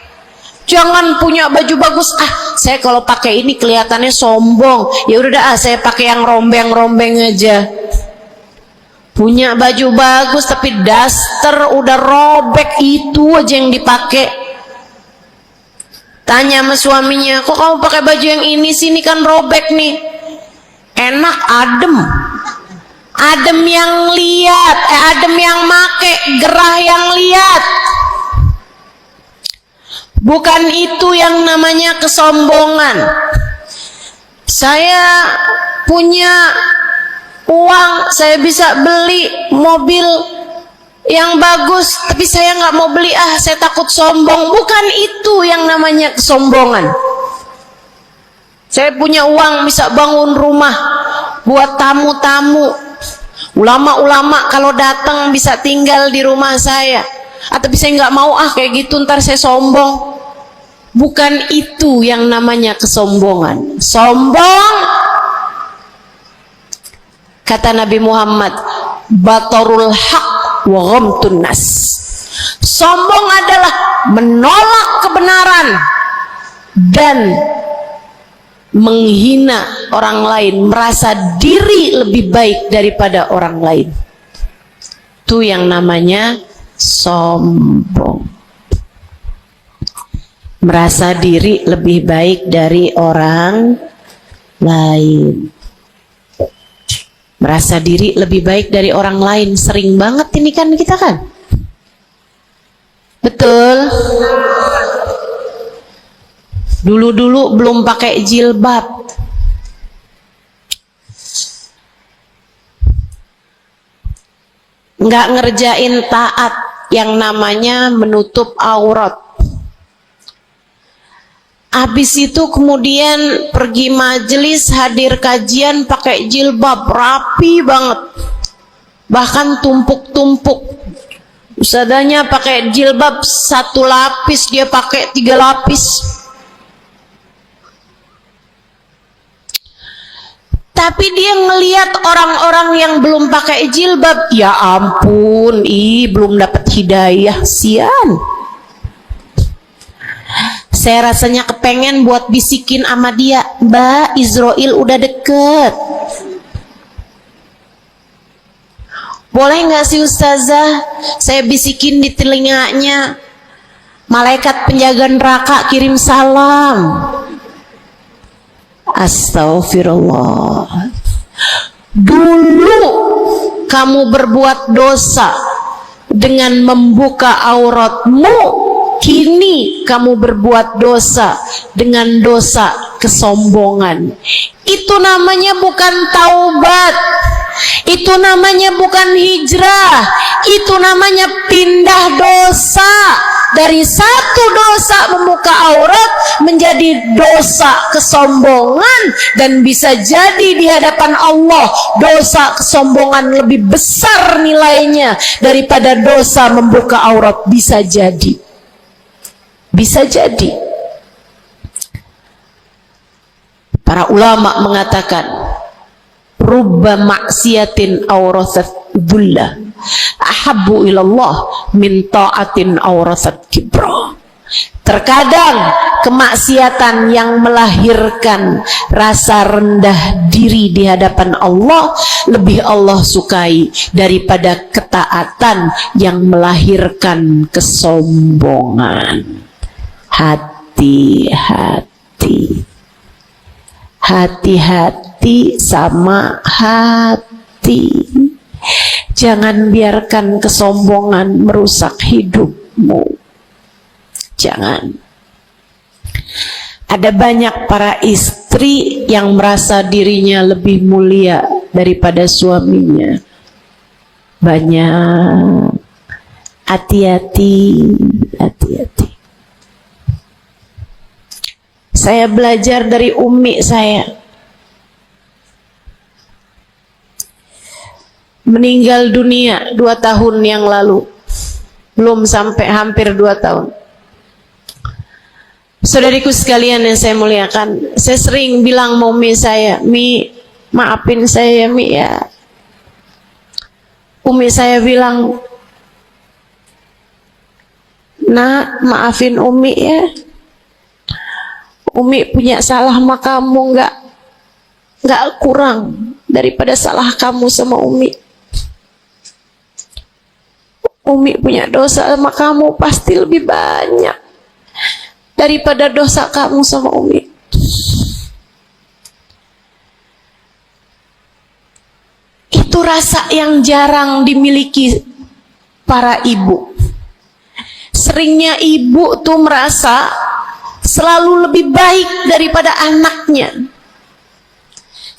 Jangan punya baju bagus, saya kalau pakai ini kelihatannya sombong. Ya udah saya pakai yang rombeng-rombeng aja. Punya baju bagus tapi daster udah robek, itu aja yang dipakai. Tanya sama suaminya, kok kamu pakai baju yang ini sih, ini kan robek nih. Enak, adem yang lihat, adem yang make, gerah yang lihat. Bukan itu yang namanya kesombongan. Saya punya uang, saya bisa beli mobil yang bagus, tapi saya nggak mau beli, saya takut sombong. Bukan itu yang namanya kesombongan. Saya punya uang, bisa bangun rumah buat tamu-tamu. Ulama-ulama kalau datang bisa tinggal di rumah saya. Tapi saya nggak mau kayak gitu, ntar saya sombong. Bukan itu yang namanya kesombongan. Sombong, kata Nabi Muhammad, batarul haq wa ghamtun nas. Sombong adalah menolak kebenaran dan menghina orang lain, merasa diri lebih baik daripada orang lain. Itu yang namanya sombong. Merasa diri lebih baik dari orang lain. Merasa diri lebih baik dari orang lain. Sering banget ini kan kita kan? Betul? Dulu-dulu belum pakai jilbab, nggak ngerjain taat yang namanya menutup aurat. Habis itu kemudian pergi majelis, hadir kajian pakai jilbab rapi banget, bahkan tumpuk-tumpuk. Ustadzanya pakai jilbab 1 lapis, dia pakai 3 lapis. Tapi dia ngelihat orang-orang yang belum pakai jilbab, ya ampun, belum dapat hidayah, sian. Saya rasanya kepengen buat bisikin sama dia, Mbak, Israel udah deket. Boleh nggak sih Ustazah, saya bisikin di telinganya, malaikat penjaga neraka kirim salam. Astagfirullah. Dulu kamu berbuat dosa dengan membuka auratmu, kini kamu berbuat dosa dengan dosa kesombongan. Itu namanya bukan taubat, itu namanya bukan hijrah, itu namanya pindah dosa. Dari satu dosa membuka aurat menjadi dosa kesombongan, dan bisa jadi di hadapan Allah dosa kesombongan lebih besar nilainya daripada dosa membuka aurat. Bisa jadi, bisa jadi. Para ulama mengatakan, rubba maksiatin awrasat dhullah ahabbu ilallah min ta'atin awrasat kibra. Terkadang kemaksiatan yang melahirkan rasa rendah diri di hadapan Allah lebih Allah sukai daripada ketaatan yang melahirkan kesombongan. Hati-hati, hati-hati sama hati. Jangan biarkan kesombongan merusak hidupmu. Jangan. Ada banyak para istri yang merasa dirinya lebih mulia daripada suaminya. Banyak. Hati-hati, hati-hati. Saya belajar dari umi saya. Meninggal dunia 2 tahun yang lalu. Belum sampai hampir 2 tahun. Saudariku sekalian yang saya muliakan, saya sering bilang sama umi saya, Mi, maafin saya ya Mi ya. Umi saya bilang, Nak, maafin Umi ya. Umi punya salah sama kamu, nggak kurang daripada salah kamu sama Umi. Umi punya dosa sama kamu pasti lebih banyak daripada dosa kamu sama Umi. Itu rasa yang jarang dimiliki para ibu. Seringnya ibu tuh merasa selalu lebih baik daripada anaknya.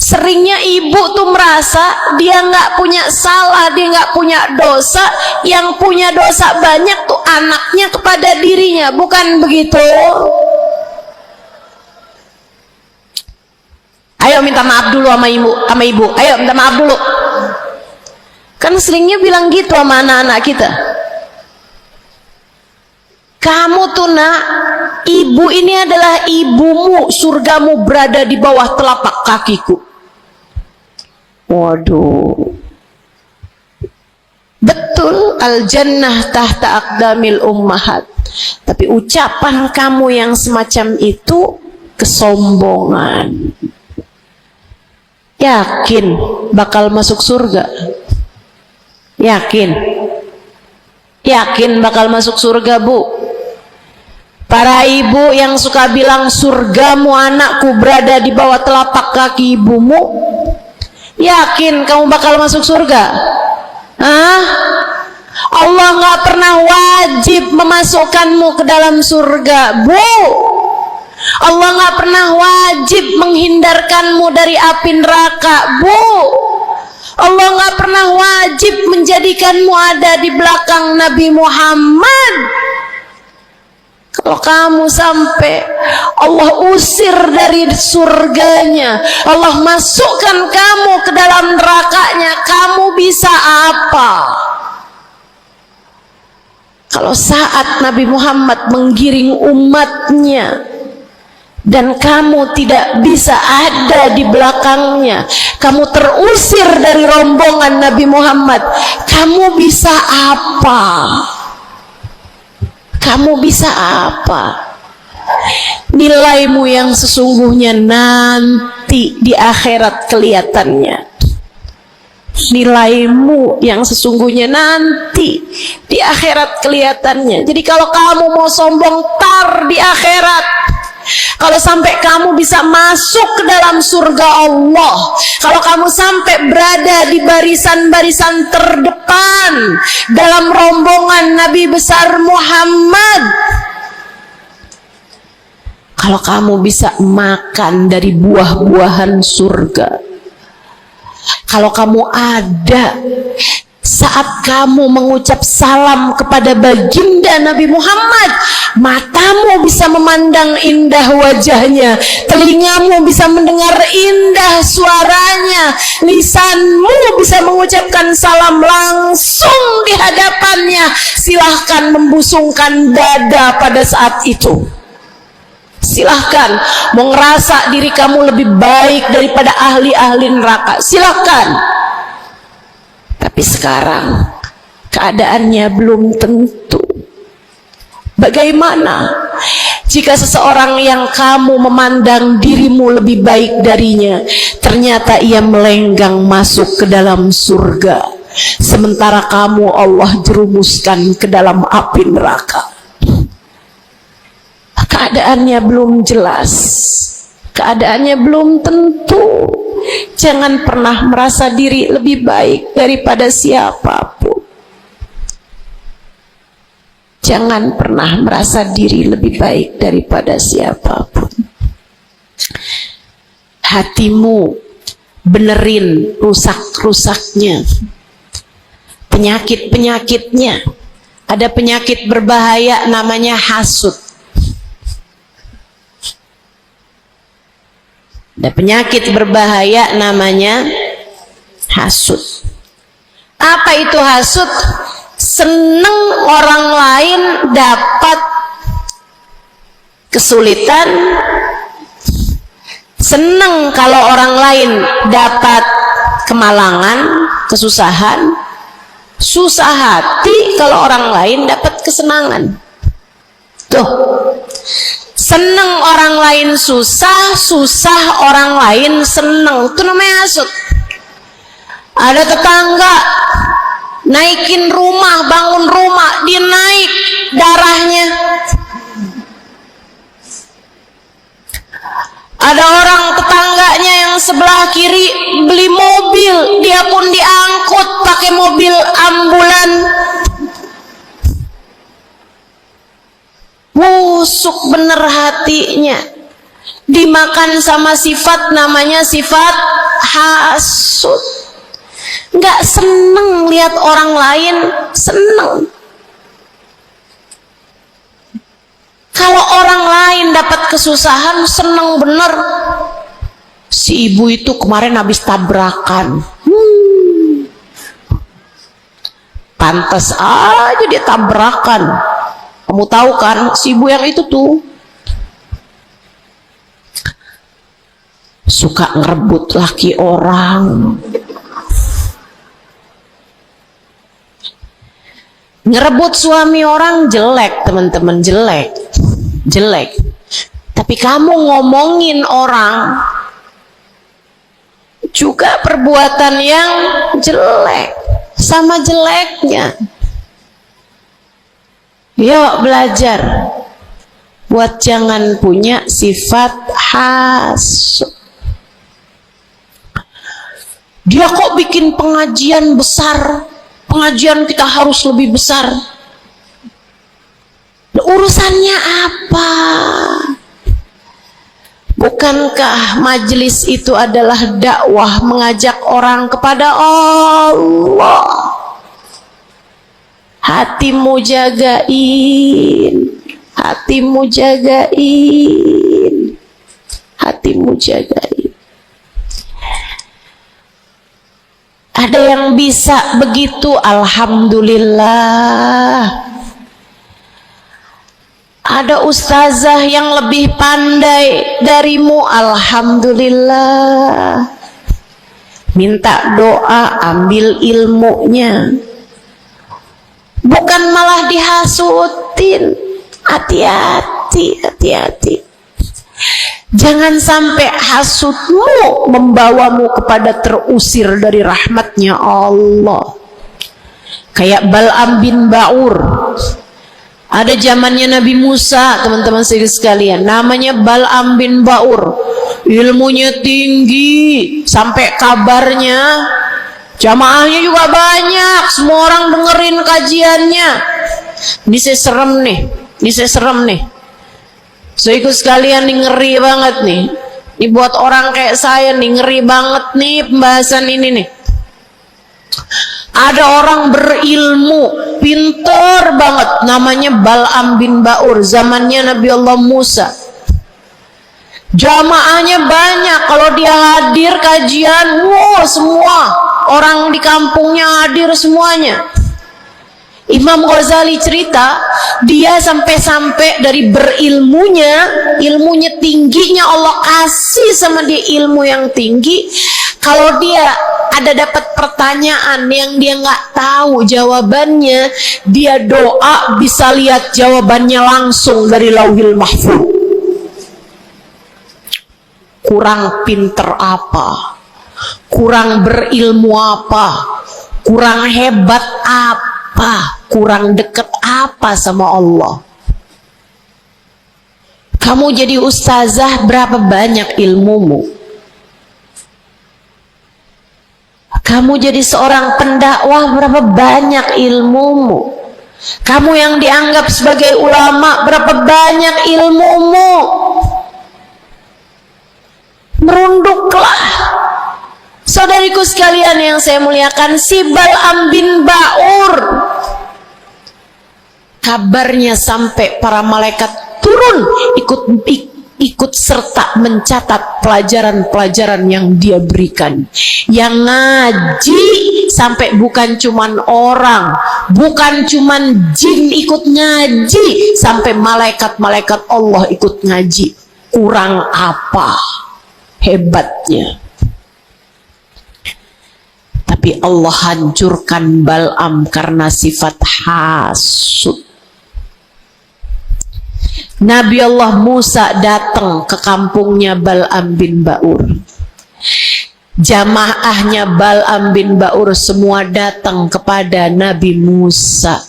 Seringnya ibu tuh merasa dia nggak punya salah, dia nggak punya dosa, yang punya dosa banyak tuh anaknya kepada dirinya, bukan begitu? Ayo minta maaf dulu sama ibu, ayo minta maaf dulu. Kan seringnya bilang gitu sama anak-anak kita. Kamu tuh nak, ibu ini adalah ibumu, surgamu berada di bawah telapak kakiku. Waduh, betul, al jannah tahta aqdamil ummahat. Tapi ucapan kamu yang semacam itu kesombongan. Yakin bakal masuk surga? Yakin? Yakin bakal masuk surga, Bu? Para ibu yang suka bilang surgamu anakku berada di bawah telapak kaki ibumu, yakin kamu bakal masuk surga? Hah? Allah nggak pernah wajib memasukkanmu ke dalam surga, Bu. Allah nggak pernah wajib menghindarkanmu dari api neraka, Bu. Allah nggak pernah wajib menjadikanmu ada di belakang Nabi Muhammad. Kalau kamu sampai Allah usir dari surganya, Allah masukkan kamu ke dalam nerakanya, kamu bisa apa? Kalau saat Nabi Muhammad menggiring umatnya dan kamu tidak bisa ada di belakangnya, kamu terusir dari rombongan Nabi Muhammad, kamu bisa apa? Kamu bisa apa? Nilaimu yang sesungguhnya nanti di akhirat kelihatannya. Nilaimu yang sesungguhnya nanti di akhirat kelihatannya. Jadi kalau kamu mau sombong, tar di akhirat. Kalau sampai kamu bisa masuk ke dalam surga Allah, kalau kamu sampai berada di barisan-barisan terdepan dalam rombongan Nabi besar Muhammad, kalau kamu bisa makan dari buah-buahan surga, kalau kamu ada saat kamu mengucap salam kepada baginda Nabi Muhammad, matamu bisa memandang indah wajahnya, telingamu bisa mendengar indah suaranya, lisanmu bisa mengucapkan salam langsung di hadapannya, silahkan membusungkan dada pada saat itu. Silahkan mau ngerasa diri kamu lebih baik daripada ahli-ahli neraka, silahkan. Tapi sekarang keadaannya belum tentu. Bagaimana jika seseorang yang kamu memandang dirimu lebih baik darinya, ternyata ia melenggang masuk ke dalam surga, sementara kamu Allah jerumuskan ke dalam api neraka? Keadaannya belum jelas, keadaannya belum tentu. Jangan pernah merasa diri lebih baik daripada siapapun. Jangan pernah merasa diri lebih baik daripada siapapun. Hatimu benerin rusak-rusaknya, penyakit-penyakitnya. Ada penyakit berbahaya namanya hasud. Ada penyakit berbahaya namanya hasud. Apa itu hasud? Seneng orang lain dapat kesulitan, seneng kalau orang lain dapat kemalangan, kesusahan, susah hati kalau orang lain dapat kesenangan. Tuh, seneng orang lain susah, susah orang lain seneng, itu namanya hasud. Ada tetangga naikin rumah, bangun rumah, dia naik darahnya. Ada orang tetangganya yang sebelah kiri beli mobil, dia pun diangkut pakai mobil ambulan. Busuk bener hatinya, dimakan sama sifat namanya sifat hasud. Nggak seneng lihat orang lain seneng. Kalau orang lain dapat kesusahan seneng bener. Si ibu itu kemarin habis tabrakan, pantas aja dia tabrakan. Kamu tahu kan si ibu yang itu tuh suka ngerebut laki orang, ngerebut suami orang. Jelek teman-teman, jelek. Tapi kamu ngomongin orang juga perbuatan yang jelek, sama jeleknya. Yuk belajar buat jangan punya sifat hasud. Dia kok bikin pengajian besar, pengajian kita harus lebih besar. Urusannya apa? Bukankah majelis itu adalah dakwah, mengajak orang kepada Allah? Hatimu jagain, hatimu jagain, hatimu jagain. Ada yang bisa begitu, alhamdulillah. Ada ustazah yang lebih pandai darimu, alhamdulillah. Minta doa, ambil ilmunya, bukan malah dihasutin. Hati-hati, hati-hati. Jangan sampai hasutmu membawamu kepada terusir dari rahmatnya Allah. Kayak Bal'am bin Ba'ur. Ada zamannya Nabi Musa, teman-teman sekalian, namanya Bal'am bin Ba'ur. Ilmunya tinggi, sampai kabarnya jamaahnya juga banyak, semua orang dengerin kajiannya. Ini saya serem nih, ini saya serem nih. So ikut sekalian nih, ngeri banget nih. Ini buat orang kayak saya nih, ngeri banget nih pembahasan ini nih. Ada orang berilmu, pinter banget, namanya Bal'am bin Ba'ur, zamannya Nabi Allah Musa. Jamaahnya banyak, kalau dia hadir kajian, wow, semua orang di kampungnya hadir semuanya. Imam Ghazali cerita, dia sampai-sampai dari berilmunya, ilmunya tingginya, Allah kasih sama dia ilmu yang tinggi. Kalau dia ada dapat pertanyaan yang dia nggak tahu jawabannya, dia doa bisa lihat jawabannya langsung dari Lauhil Mahfuz. Kurang pinter apa? Kurang berilmu apa? Kurang hebat apa? Kurang dekat apa sama Allah? Kamu jadi ustazah, berapa banyak ilmumu? Kamu jadi seorang pendakwah, berapa banyak ilmumu? Kamu yang dianggap sebagai ulama, berapa banyak ilmumu? Merunduklah. Saudariku sekalian yang saya muliakan, si Bal'am bin Ba'ur, kabarnya sampai para malaikat turun ikut serta mencatat pelajaran-pelajaran yang dia berikan. Yang ngaji sampai bukan cuman orang, bukan cuman jin ikut ngaji, sampai malaikat-malaikat Allah ikut ngaji. Kurang apa hebatnya? Tapi Allah hancurkan Bal'am karena sifat hasud. Nabi Allah Musa datang ke kampungnya Bal'am bin Ba'ur. Jamaahnya Bal'am bin Ba'ur semua datang kepada Nabi Musa.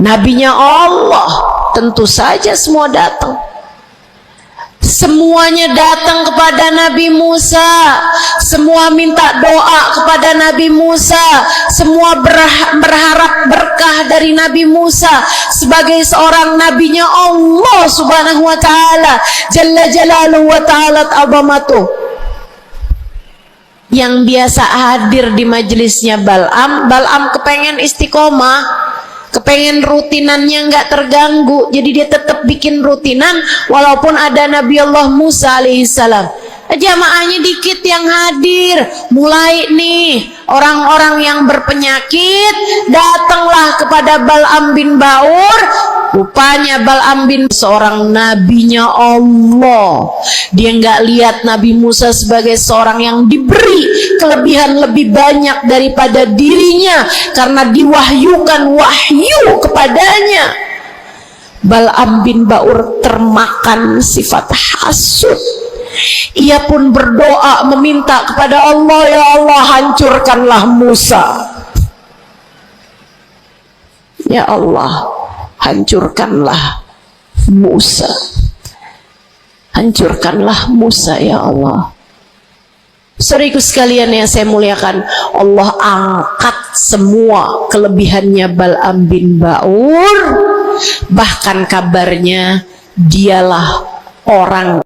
Nabinya Allah, tentu saja semua datang. Semuanya datang kepada Nabi Musa, semua minta doa kepada Nabi Musa, semua berharap berkah dari Nabi Musa sebagai seorang nabinya Allah Subhanahu wa taala, jalla jalaluhu wa ta'ala azamatuh. Yang biasa hadir di majelisnya Bal'am kepengen istiqomah, kepengen rutinannya nggak terganggu, jadi dia tetap bikin rutinan walaupun ada Nabi Allah Musa alaihissalam. Jamaahnya dikit yang hadir. Mulai nih orang-orang yang berpenyakit datanglah kepada Bal'am bin Ba'ur, Rupanya Bal'am bin seorang nabinya Allah. Dia nggak lihat Nabi Musa sebagai seorang yang diberi kelebihan lebih banyak daripada dirinya karena diwahyukan wahyu kepadanya. Bal'am bin Ba'ur termakan sifat hasud. Ia pun berdoa meminta kepada Allah, ya Allah, hancurkanlah Musa. Ya Allah, hancurkanlah Musa. Hancurkanlah Musa, ya Allah. Saudaraku sekalian yang saya muliakan, Allah angkat semua kelebihannya Bal'am bin Ba'ur. Bahkan kabarnya dialah orang